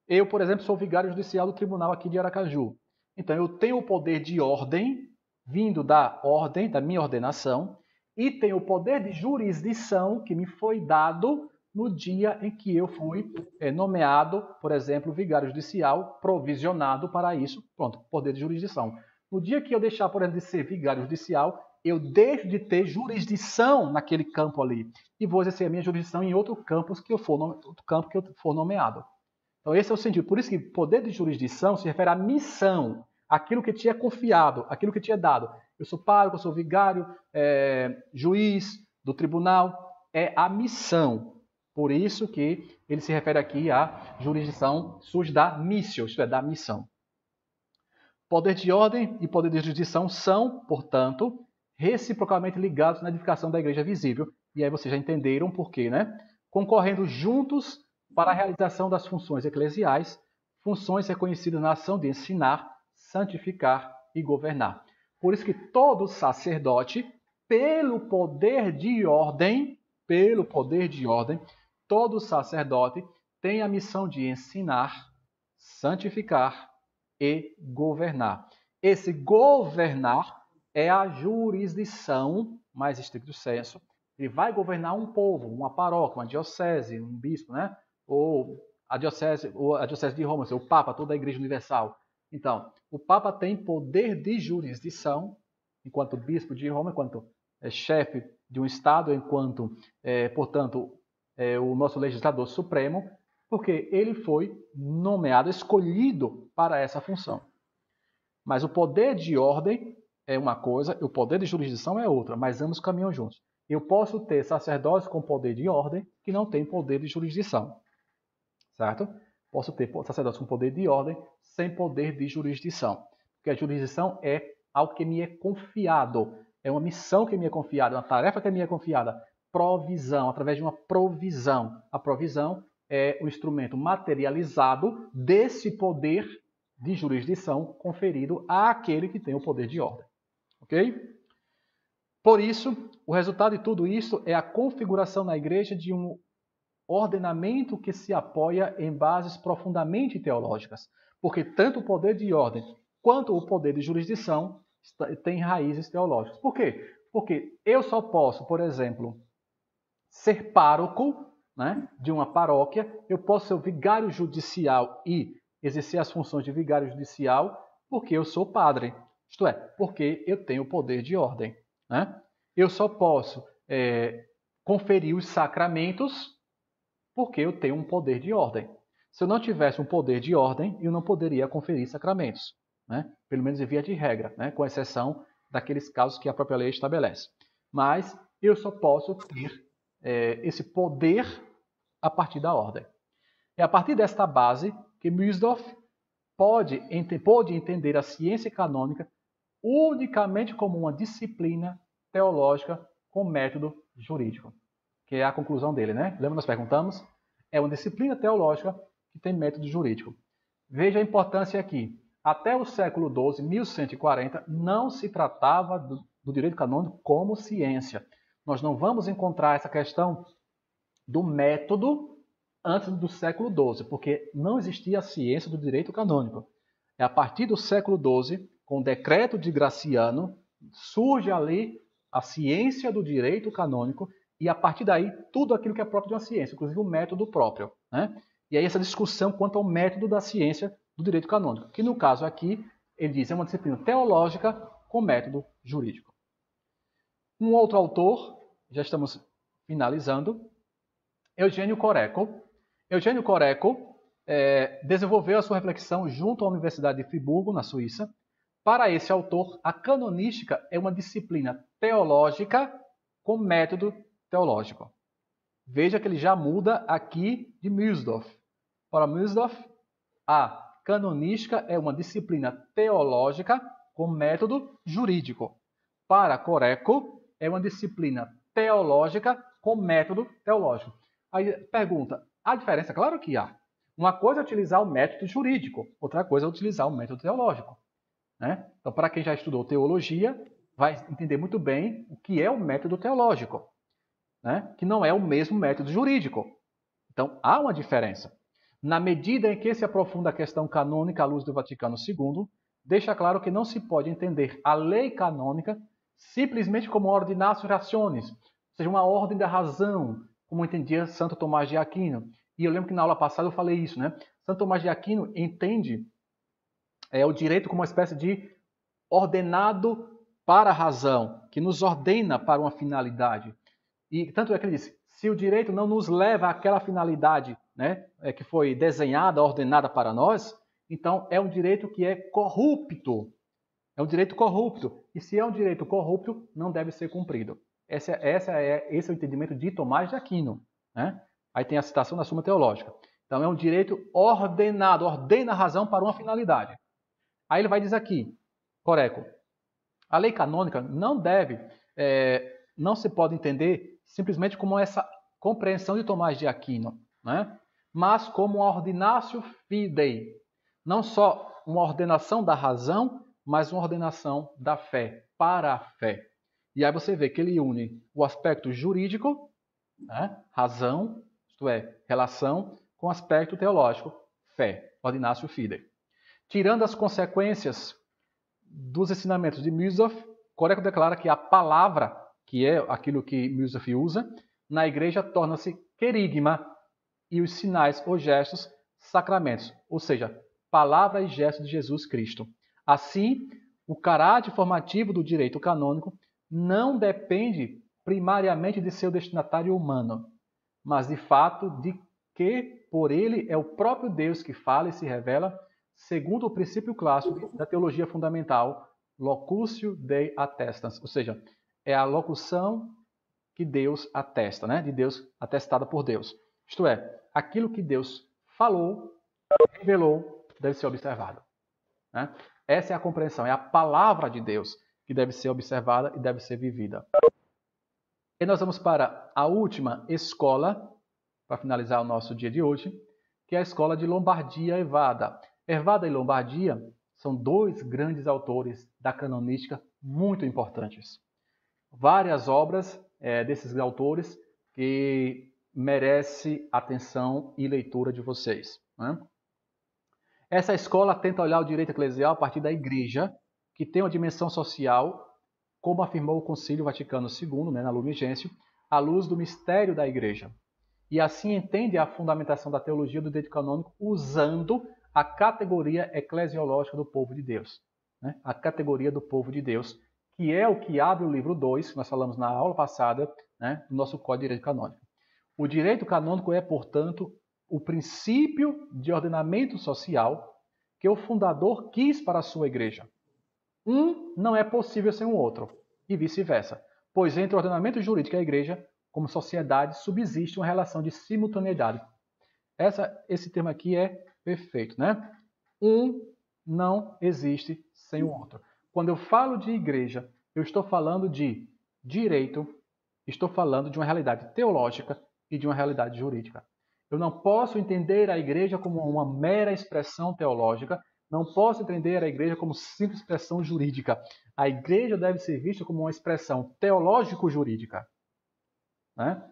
S1: Eu, por exemplo, sou vigário judicial do tribunal aqui de Aracaju. Então, eu tenho o poder de ordem, vindo da ordem, da minha ordenação, e tenho o poder de jurisdição que me foi dado no dia em que eu fui nomeado, por exemplo, vigário judicial, provisionado para isso. Pronto, poder de jurisdição. No dia que eu deixar, por exemplo, de ser vigário judicial, eu deixo de ter jurisdição naquele campo ali e vou exercer a minha jurisdição em outro campo que eu for nomeado. Então, esse é o sentido. Por isso que poder de jurisdição se refere à missão, aquilo que te é confiado, aquilo que te é dado. Eu sou pároco, eu sou vigário, juiz do tribunal, é a missão. Por isso que ele se refere aqui à jurisdição, surge da missio, isto é, da missão. Poder de ordem e poder de jurisdição são, portanto, reciprocamente ligados na edificação da igreja visível. E aí vocês já entenderam por quê, né? Concorrendo juntos para a realização das funções eclesiais, funções reconhecidas na ação de ensinar, santificar e governar. Por isso que todo sacerdote, pelo poder de ordem, todo sacerdote tem a missão de ensinar, santificar e governar. Esse governar é a jurisdição, mais estricto senso. Ele vai governar um povo, uma paróquia, uma diocese, um bispo, né? Ou a diocese de Roma, o Papa, toda a Igreja Universal. Então, o Papa tem poder de jurisdição, enquanto bispo de Roma, enquanto chefe de um Estado, enquanto, portanto, o nosso legislador supremo, porque ele foi nomeado, escolhido para essa função. Mas o poder de ordem é uma coisa, o poder de jurisdição é outra, mas ambos caminham juntos. Eu posso ter sacerdotes com poder de ordem que não têm poder de jurisdição. Certo? Posso ter sacerdotes com poder de ordem sem poder de jurisdição. Porque a jurisdição é algo que me é confiado. É uma missão que me é confiada, uma tarefa que me é confiada. Provisão, através de uma provisão. A provisão é o instrumento materializado desse poder de jurisdição conferido àquele que tem o poder de ordem. Ok? Por isso, o resultado de tudo isso é a configuração na igreja de um ordenamento que se apoia em bases profundamente teológicas, porque tanto o poder de ordem quanto o poder de jurisdição têm raízes teológicas. Por quê? Porque eu só posso, por exemplo, ser pároco, né, de uma paróquia, eu posso ser o vigário judicial e exercer as funções de vigário judicial porque eu sou padre, isto é, porque eu tenho o poder de ordem. Né? Eu só posso conferir os sacramentos porque eu tenho um poder de ordem. Se eu não tivesse um poder de ordem, eu não poderia conferir sacramentos, né? Pelo menos em via de regra, né? Com exceção daqueles casos que a própria lei estabelece. Mas eu só posso ter esse poder a partir da ordem. É a partir desta base que Mühldorf pôde entender a ciência canônica unicamente como uma disciplina teológica com método jurídico, que é a conclusão dele, né? Lembra que nós perguntamos? É uma disciplina teológica que tem método jurídico. Veja a importância aqui. Até o século XII, 1140, não se tratava do direito canônico como ciência. Nós não vamos encontrar essa questão do método antes do século XII, porque não existia a ciência do direito canônico. É a partir do século XII, com o decreto de Graciano, surge ali a ciência do direito canônico e, a partir daí, tudo aquilo que é próprio de uma ciência, inclusive o método próprio. Né? E aí essa discussão quanto ao método da ciência do direito canônico, que no caso aqui, ele diz, é uma disciplina teológica com método jurídico. Um outro autor, já estamos finalizando, Eugênio Coreco. Eugênio Coreco desenvolveu a sua reflexão junto à Universidade de Friburgo, na Suíça. Para esse autor, a canonística é uma disciplina teológica com método teológico. Veja que ele já muda aqui de Mühldorf. Para Mühldorf, a canonística é uma disciplina teológica com método jurídico. Para Coreco, é uma disciplina teológica com método teológico. Aí pergunta, há diferença? Claro que há. Uma coisa é utilizar o método jurídico, outra coisa é utilizar o método teológico. Né? Então, para quem já estudou teologia, vai entender muito bem o que é o método teológico, né? Que não é o mesmo método jurídico. Então, há uma diferença. Na medida em que se aprofunda a questão canônica à luz do Vaticano II, deixa claro que não se pode entender a lei canônica simplesmente como ordinatio rationis, ou seja, uma ordem da razão, como entendia Santo Tomás de Aquino. E eu lembro que na aula passada eu falei isso, né? Santo Tomás de Aquino entende o direito como uma espécie de ordenado para a razão, que nos ordena para uma finalidade. E tanto é que ele diz, se o direito não nos leva àquela finalidade, né, que foi desenhada, ordenada para nós, então é um direito que é corrupto. É um direito corrupto. E se é um direito corrupto, não deve ser cumprido. Esse é o entendimento de Tomás de Aquino. Né? Aí tem a citação da Suma Teológica. Então é um direito ordenado, ordena a razão para uma finalidade. Aí ele vai dizer aqui, Coreco, a lei canônica não se pode entender simplesmente como essa compreensão de Tomás de Aquino, né? Mas como uma ordinatio fidei, não só uma ordenação da razão, mas uma ordenação da fé, para a fé. E aí você vê que ele une o aspecto jurídico, né? Razão, isto é, relação, com o aspecto teológico, fé, ordinatio fidei. Tirando as consequências dos ensinamentos de Mühldorf, Coreco declara que a palavra, que é aquilo que Mühldorf usa, na igreja torna-se querigma e os sinais ou gestos, sacramentos, ou seja, palavra e gesto de Jesus Cristo. Assim, o caráter formativo do direito canônico não depende primariamente de seu destinatário humano, mas de fato de que por ele é o próprio Deus que fala e se revela, segundo o princípio clássico da teologia fundamental, locutio Dei attestans, ou seja, é a locução que Deus atesta, né? De Deus, atestada por Deus. Isto é, aquilo que Deus falou, revelou, deve ser observado. Né? Essa é a compreensão, é a palavra de Deus que deve ser observada e deve ser vivida. E nós vamos para a última escola, para finalizar o nosso dia de hoje, que é a escola de Lombardia Evada. Evada e Lombardia são dois grandes autores da canonística muito importantes. Várias obras desses autores que merece atenção e leitura de vocês, né? Essa escola tenta olhar o direito eclesial a partir da igreja, que tem uma dimensão social, como afirmou o Concílio Vaticano II, né, na Lumen Gentium, à luz do mistério da igreja. E assim entende a fundamentação da teologia do direito canônico usando a categoria eclesiológica do povo de Deus, né? A categoria do povo de Deus, que é o que abre o livro 2, que nós falamos na aula passada, né, do nosso Código de Direito Canônico. O direito canônico é, portanto, o princípio de ordenamento social que o fundador quis para a sua igreja. Um não é possível sem o outro, e vice-versa, pois entre o ordenamento jurídico e a igreja, como sociedade, subsiste uma relação de simultaneidade. Esse termo aqui é perfeito, né? Um não existe sem o outro. Quando eu falo de igreja, eu estou falando de direito, estou falando de uma realidade teológica e de uma realidade jurídica. Eu não posso entender a igreja como uma mera expressão teológica, não posso entender a igreja como simples expressão jurídica. A igreja deve ser vista como uma expressão teológico-jurídica, né?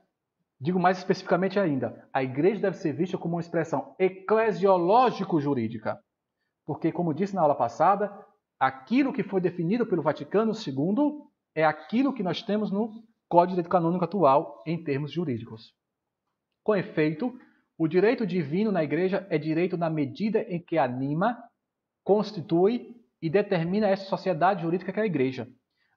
S1: Digo mais especificamente ainda, a igreja deve ser vista como uma expressão eclesiológico-jurídica. Porque, como disse na aula passada, aquilo que foi definido pelo Vaticano II é aquilo que nós temos no Código de Direito Canônico atual em termos jurídicos. Com efeito, o direito divino na igreja é direito na medida em que anima, constitui e determina essa sociedade jurídica que é a igreja.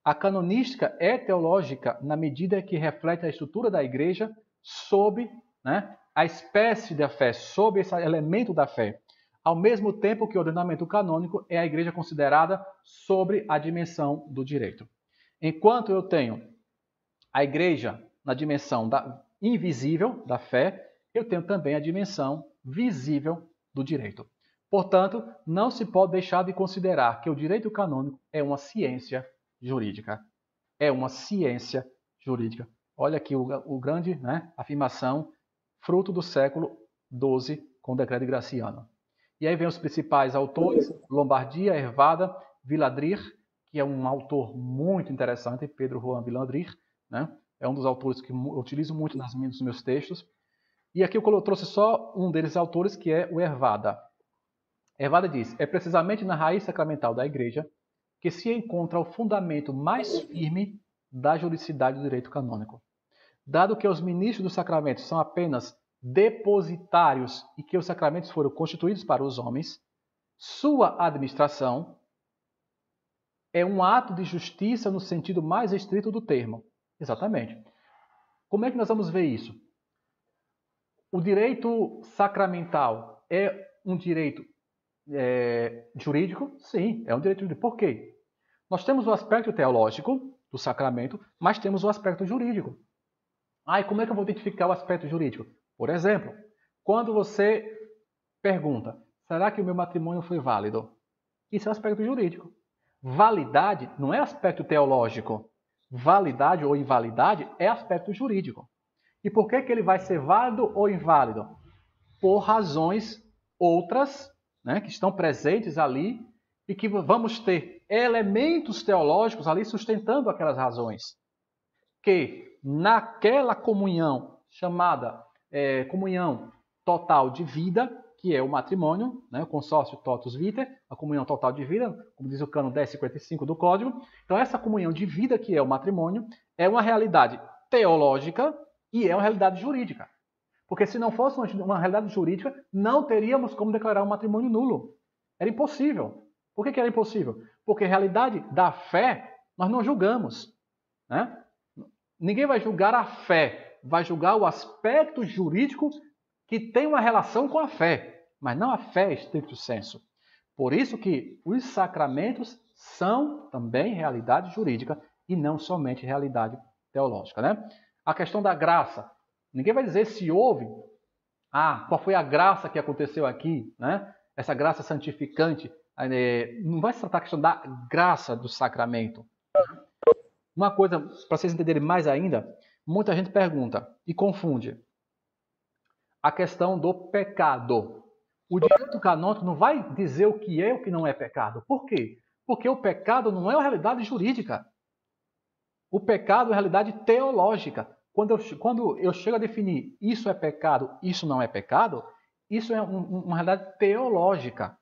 S1: A canonística é teológica na medida em que reflete a estrutura da igreja sob, né, a espécie da fé, sob esse elemento da fé. Ao mesmo tempo que o ordenamento canônico é a igreja considerada sobre a dimensão do direito. Enquanto eu tenho a igreja na dimensão invisível da fé, eu tenho também a dimensão visível do direito. Portanto, não se pode deixar de considerar que o direito canônico é uma ciência jurídica. É uma ciência jurídica. Olha aqui o grande, né, afirmação, fruto do século XII, com o decreto de Graciano. E aí vem os principais autores, Lombardia, Hervada, Villadrir, que é um autor muito interessante, Pedro Juan Villadrir, né? É um dos autores que eu utilizo muito nos meus textos. E aqui eu trouxe só um desses autores, que é o Hervada. Hervada diz, é precisamente na raiz sacramental da igreja que se encontra o fundamento mais firme da juridicidade do direito canônico. Dado que os ministros dos sacramentos são apenas depositários e que os sacramentos foram constituídos para os homens, sua administração é um ato de justiça no sentido mais estrito do termo. Exatamente. Como é que nós vamos ver isso? O direito sacramental é um direito jurídico? Sim, é um direito jurídico. Por quê? Nós temos o aspecto teológico do sacramento, mas temos o aspecto jurídico. E como é que eu vou identificar o aspecto jurídico? Por exemplo, quando você pergunta, será que o meu matrimônio foi válido? Isso é aspecto jurídico. Validade não é aspecto teológico. Validade ou invalidade é aspecto jurídico. E por que ele vai ser válido ou inválido? Por razões outras, né, que estão presentes ali e que vamos ter elementos teológicos ali sustentando aquelas razões. Que naquela comunhão chamada comunhão total de vida, que é o matrimônio, né, o consórcio totus vitae, a comunhão total de vida, como diz o cânon 1055 do Código. Então, essa comunhão de vida, que é o matrimônio, é uma realidade teológica e é uma realidade jurídica. Porque se não fosse uma realidade jurídica, não teríamos como declarar um matrimônio nulo. Era impossível. Por que era impossível? Porque a realidade da fé, nós não julgamos, né? Ninguém vai julgar a fé, vai julgar o aspecto jurídico que tem uma relação com a fé, mas não a fé estricto sensu. Por isso que os sacramentos são também realidade jurídica e não somente realidade teológica, né? A questão da graça. Ninguém vai dizer se houve, qual foi a graça que aconteceu aqui, né? Essa graça santificante. Não vai se tratar a questão da graça do sacramento. Uma coisa, para vocês entenderem mais ainda, muita gente pergunta e confunde a questão do pecado. O direito canônico não vai dizer o que é e o que não é pecado. Por quê? Porque o pecado não é uma realidade jurídica. O pecado é uma realidade teológica. Quando eu chego a definir isso é pecado, isso não é pecado, isso é uma realidade teológica.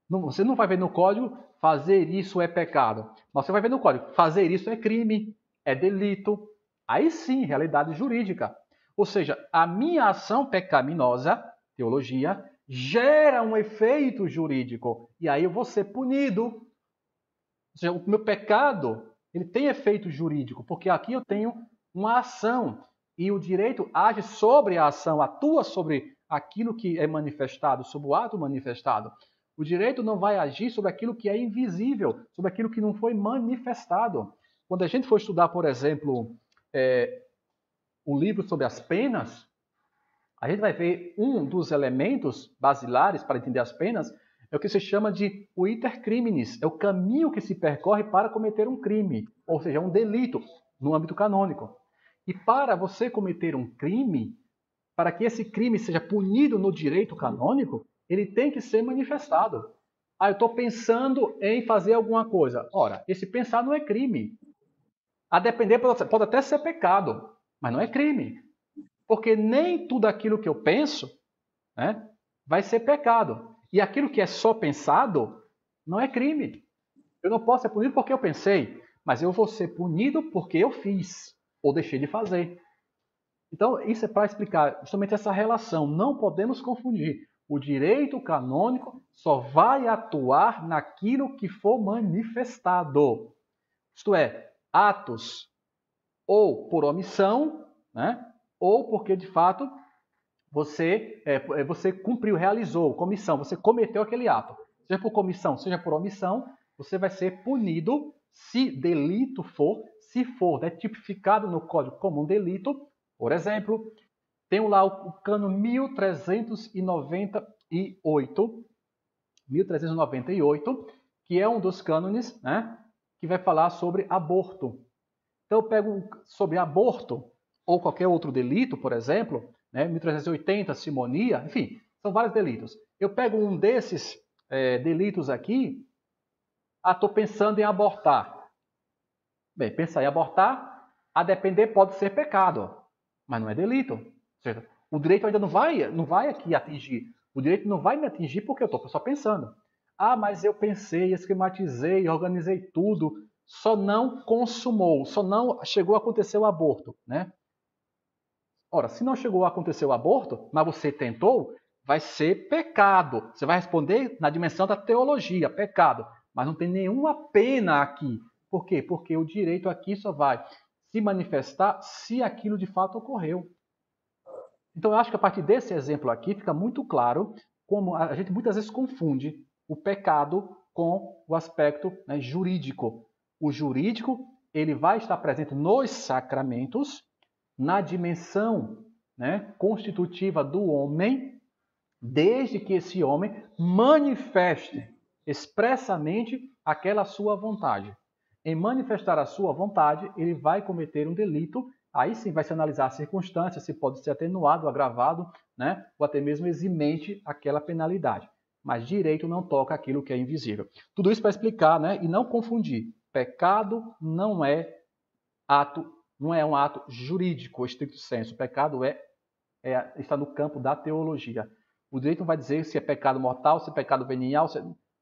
S1: Você não vai ver no código fazer isso é pecado. Mas você vai ver no código fazer isso é crime, é delito. Aí sim, realidade jurídica. Ou seja, a minha ação pecaminosa, teologia, gera um efeito jurídico. E aí eu vou ser punido. Ou seja, o meu pecado, ele tem efeito jurídico, porque aqui eu tenho uma ação. E o direito age sobre a ação, atua sobre aquilo que é manifestado, sobre o ato manifestado. O direito não vai agir sobre aquilo que é invisível, sobre aquilo que não foi manifestado. Quando a gente for estudar, por exemplo, o livro sobre as penas, a gente vai ver um dos elementos basilares para entender as penas é o que se chama de o iter criminis, é o caminho que se percorre para cometer um crime, ou seja, um delito no âmbito canônico. E para você cometer um crime, para que esse crime seja punido no direito canônico, ele tem que ser manifestado. Ah, eu estou pensando em fazer alguma coisa. Ora, esse pensar não é crime. A depender, pode até ser pecado, mas não é crime. Porque nem tudo aquilo que eu penso, né, vai ser pecado. E aquilo que é só pensado não é crime. Eu não posso ser punido porque eu pensei, mas eu vou ser punido porque eu fiz ou deixei de fazer. Então, isso é para explicar justamente essa relação. Não podemos confundir. O direito canônico só vai atuar naquilo que for manifestado. Isto é, atos ou por omissão, né? Ou porque, de fato, você cumpriu, realizou, comissão, você cometeu aquele ato. Seja por comissão, seja por omissão, você vai ser punido se delito for, se for tipificado no Código como um delito. Por exemplo, tem lá o cano 1398, que é um dos cânones, né, que vai falar sobre aborto. Então eu pego sobre aborto, ou qualquer outro delito, por exemplo, né, 1380, simonia, enfim, são vários delitos. Eu pego um desses delitos aqui, estou pensando em abortar. Bem, pensar em abortar, a depender pode ser pecado, mas não é delito. Ou seja, o direito ainda não vai aqui atingir. O direito não vai me atingir porque eu estou só pensando. Ah, mas eu pensei, esquematizei, organizei tudo, só não consumou, só não chegou a acontecer o aborto, né? Ora, se não chegou a acontecer o aborto, mas você tentou, vai ser pecado. Você vai responder na dimensão da teologia, pecado. Mas não tem nenhuma pena aqui. Por quê? Porque o direito aqui só vai se manifestar se aquilo de fato ocorreu. Então, eu acho que a partir desse exemplo aqui fica muito claro como a gente muitas vezes confunde o pecado com o aspecto, né, jurídico. O jurídico ele vai estar presente nos sacramentos, na dimensão, né, constitutiva do homem, desde que esse homem manifeste expressamente aquela sua vontade. Em manifestar a sua vontade, ele vai cometer um delito. Aí sim vai se analisar as circunstâncias, se pode ser atenuado, agravado, né, ou até mesmo eximente aquela penalidade. Mas direito não toca aquilo que é invisível. Tudo isso para explicar, né, e não confundir. Pecado não é um ato jurídico, estricto sensu. Pecado está no campo da teologia. O direito não vai dizer se é pecado mortal, se é pecado venial,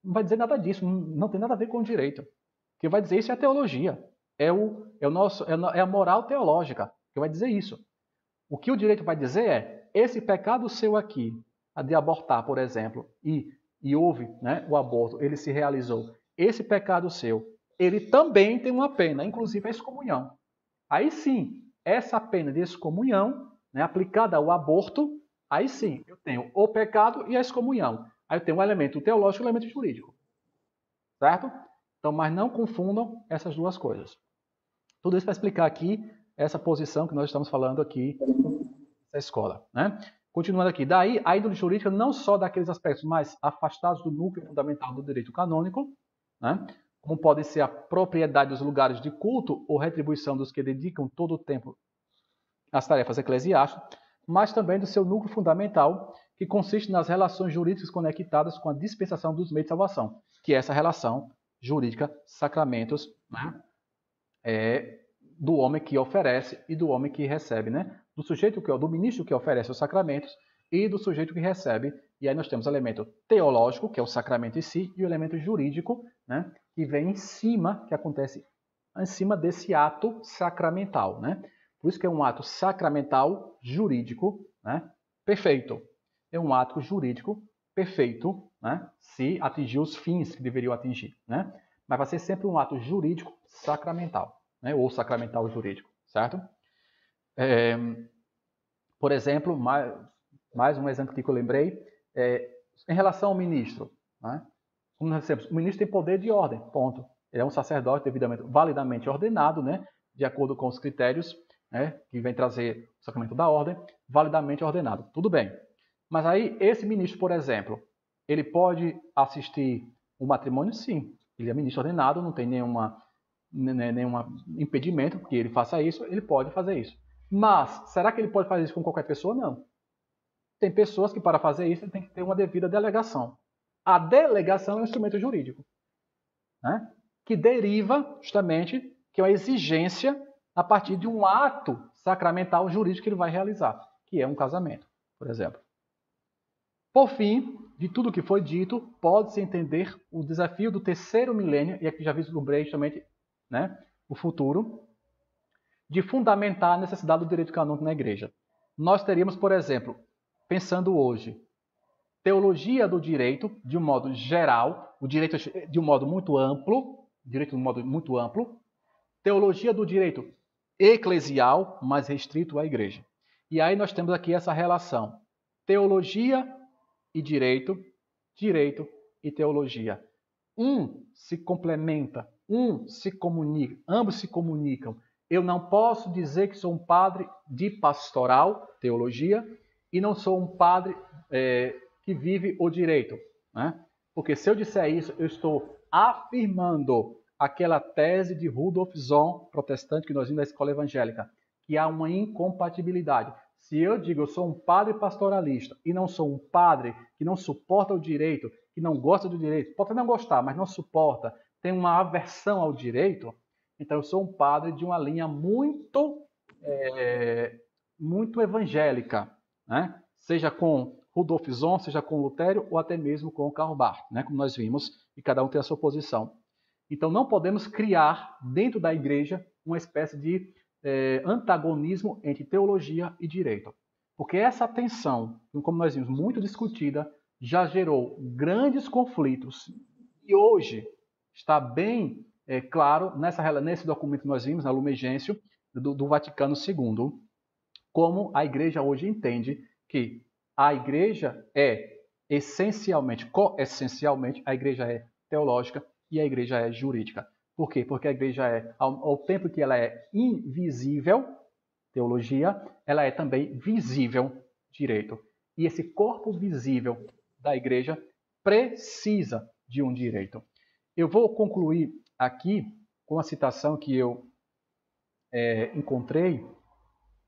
S1: não vai dizer nada disso, não tem nada a ver com o direito. O que vai dizer isso é a teologia. É a moral teológica que vai dizer isso. O que o direito vai dizer é, esse pecado seu aqui, a de abortar, por exemplo, e houve, né, o aborto, ele se realizou. Esse pecado seu, ele também tem uma pena, inclusive a excomunhão. Aí sim, essa pena de excomunhão, né, aplicada ao aborto, aí sim, eu tenho o pecado e a excomunhão. Aí eu tenho um elemento teológico e um elemento jurídico. Certo? Então, mas não confundam essas duas coisas. Tudo isso para explicar aqui essa posição que nós estamos falando aqui da escola, né? Continuando aqui, daí a índole jurídica não só daqueles aspectos mais afastados do núcleo fundamental do direito canônico, né? Como podem ser a propriedade dos lugares de culto ou retribuição dos que dedicam todo o tempo às tarefas eclesiásticas, mas também do seu núcleo fundamental, que consiste nas relações jurídicas conectadas com a dispensação dos meios de salvação, que é essa relação jurídica, sacramentos, né? do homem que oferece e do homem que recebe, né? Do sujeito do ministro que oferece os sacramentos e do sujeito que recebe. E aí nós temos o elemento teológico, que é o sacramento em si, e o elemento jurídico, né? Que vem em cima, que acontece em cima desse ato sacramental, né? Por isso que é um ato sacramental jurídico, né? Perfeito. É um ato jurídico perfeito, né? Se atingir os fins que deveriam atingir, né? Mas vai ser sempre um ato jurídico sacramental, né? Ou sacramental jurídico, certo? Por exemplo, mais um exemplo que eu lembrei, em relação ao ministro, né? Como nós dissemos, o ministro tem poder de ordem, ponto. Ele é um sacerdote devidamente, validamente ordenado, né? De acordo com os critérios, né? Que vem trazer o sacramento da ordem, validamente ordenado. Tudo bem. Mas aí, esse ministro, por exemplo, ele pode assistir o matrimônio? Sim. Ele é ministro ordenado, não tem nenhum impedimento que ele faça isso, ele pode fazer isso. Mas, será que ele pode fazer isso com qualquer pessoa? Não. Tem pessoas que, para fazer isso, tem que ter uma devida delegação. A delegação é um instrumento jurídico, né? Que deriva, justamente, que é uma exigência a partir de um ato sacramental jurídico que ele vai realizar, que é um casamento, por exemplo. Por fim, de tudo que foi dito, pode-se entender o desafio do terceiro milênio, e aqui já vislumbrei justamente, né, o futuro, de fundamentar a necessidade do direito canônico na Igreja. Nós teríamos, por exemplo, pensando hoje, teologia do direito de um modo geral, o direito de um modo muito amplo, teologia do direito eclesial, mais restrito à Igreja. E aí nós temos aqui essa relação, teologia e direito, direito e teologia. Um se complementa, um se comunica, ambos se comunicam. Eu não posso dizer que sou um padre de pastoral, teologia, e não sou um padre que vive o direito, né? Porque se eu disser isso, eu estou afirmando aquela tese de Rudolf Sohn, protestante, que nós vimos da escola evangélica, que há uma incompatibilidade. Se eu digo eu sou um padre pastoralista e não sou um padre que não suporta o direito, que não gosta do direito, pode não gostar, mas não suporta, tem uma aversão ao direito, então eu sou um padre de uma linha muito evangélica, né? Seja com Rudolf Sohn, seja com Lutério ou até mesmo com Karl Barth, né? Como nós vimos, e cada um tem a sua posição. Então não podemos criar dentro da igreja uma espécie de antagonismo entre teologia e direito. Porque essa tensão, como nós vimos, muito discutida, já gerou grandes conflitos. E hoje está bem claro nesse documento que nós vimos, na Lumen Gentium, do Vaticano II, como a igreja hoje entende que a igreja é essencialmente, coessencialmente, a igreja é teológica e a igreja é jurídica. Por quê? Porque a igreja ao tempo que ela é invisível, teologia, ela é também visível, direito. E esse corpo visível da igreja precisa de um direito. Eu vou concluir aqui com uma citação que eu encontrei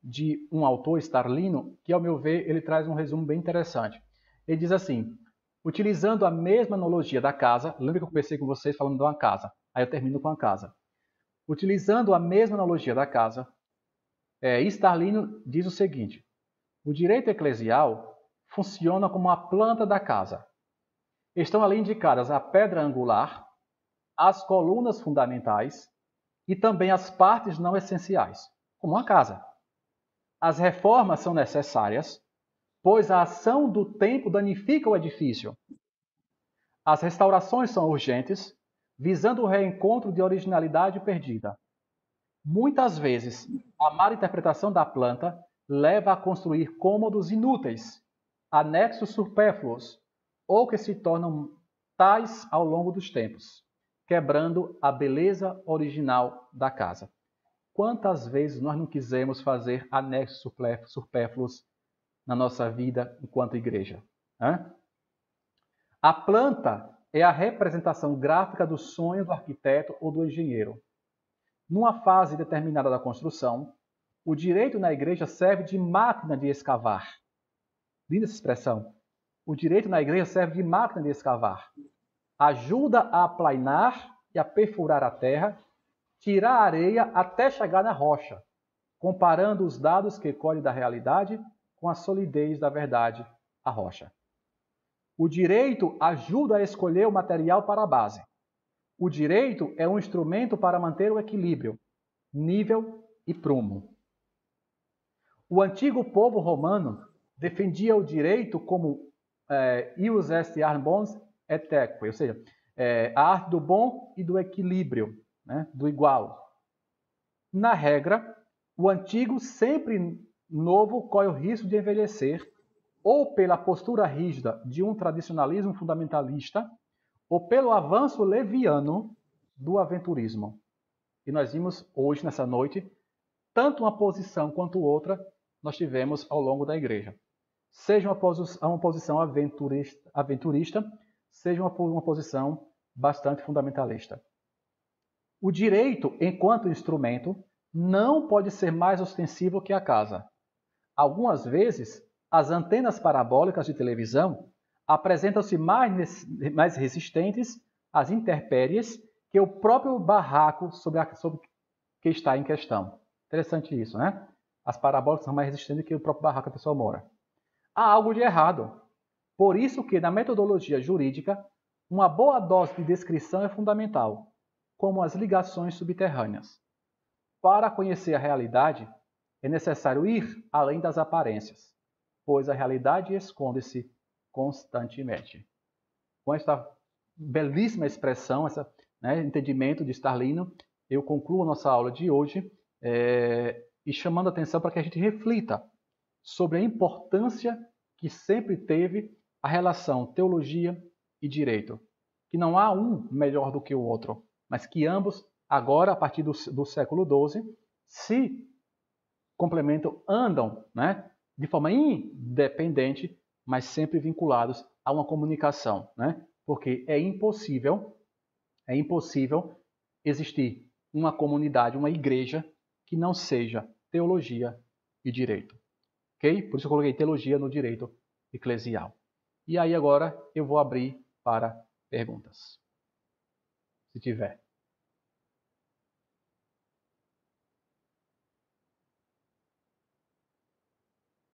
S1: de um autor, Starlino, que, ao meu ver, ele traz um resumo bem interessante. Ele diz assim, utilizando a mesma analogia da casa, lembra que eu comecei com vocês falando de uma casa, aí eu termino com a casa. Utilizando a mesma analogia da casa, Starlino diz o seguinte, o direito eclesial funciona como a planta da casa. Estão ali indicadas a pedra angular, as colunas fundamentais e também as partes não essenciais, como uma casa. As reformas são necessárias, pois a ação do tempo danifica o edifício. As restaurações são urgentes, visando o reencontro de originalidade perdida. Muitas vezes, a má interpretação da planta leva a construir cômodos inúteis, anexos supérfluos, ou que se tornam tais ao longo dos tempos, quebrando a beleza original da casa. Quantas vezes nós não quisemos fazer anexos supérfluos na nossa vida enquanto igreja? A planta é a representação gráfica do sonho do arquiteto ou do engenheiro. Numa fase determinada da construção, o direito na igreja serve de máquina de escavar. Linda essa expressão. O direito na igreja serve de máquina de escavar. Ajuda a aplainar e a perfurar a terra, tirar a areia até chegar na rocha, comparando os dados que colhe da realidade com a solidez da verdade, a rocha. O direito ajuda a escolher o material para a base. O direito é um instrumento para manter o equilíbrio, nível e prumo. O antigo povo romano defendia o direito como ius est art bons et equi, ou seja, a arte do bom e do equilíbrio, né, do igual. Na regra, o antigo sempre novo corre o risco de envelhecer ou pela postura rígida de um tradicionalismo fundamentalista ou pelo avanço leviano do aventurismo. E nós vimos hoje, nessa noite, tanto uma posição quanto outra nós tivemos ao longo da igreja. Seja uma posição aventurista, seja uma posição bastante fundamentalista. O direito, enquanto instrumento, não pode ser mais ostensivo que a casa. Algumas vezes, as antenas parabólicas de televisão apresentam-se mais resistentes às intempéries que o próprio barraco sobre que está em questão. Interessante isso, né? As parabólicas são mais resistentes que o próprio barraco que a pessoa mora. Há algo de errado. Por isso que, na metodologia jurídica, uma boa dose de descrição é fundamental, como as ligações subterrâneas. Para conhecer a realidade, é necessário ir além das aparências, pois a realidade esconde-se constantemente. Com esta belíssima expressão, esse entendimento de Starlino, eu concluo a nossa aula de hoje e chamando a atenção para que a gente reflita sobre a importância que sempre teve a relação teologia e direito. Que não há um melhor do que o outro, mas que ambos, agora, a partir do século XII, se complementam, andam, né, de forma independente, mas sempre vinculados a uma comunicação, né? Porque é impossível existir uma comunidade, uma igreja que não seja teologia e direito. Ok? Por isso eu coloquei teologia no direito eclesial. E aí agora eu vou abrir para perguntas, se tiver.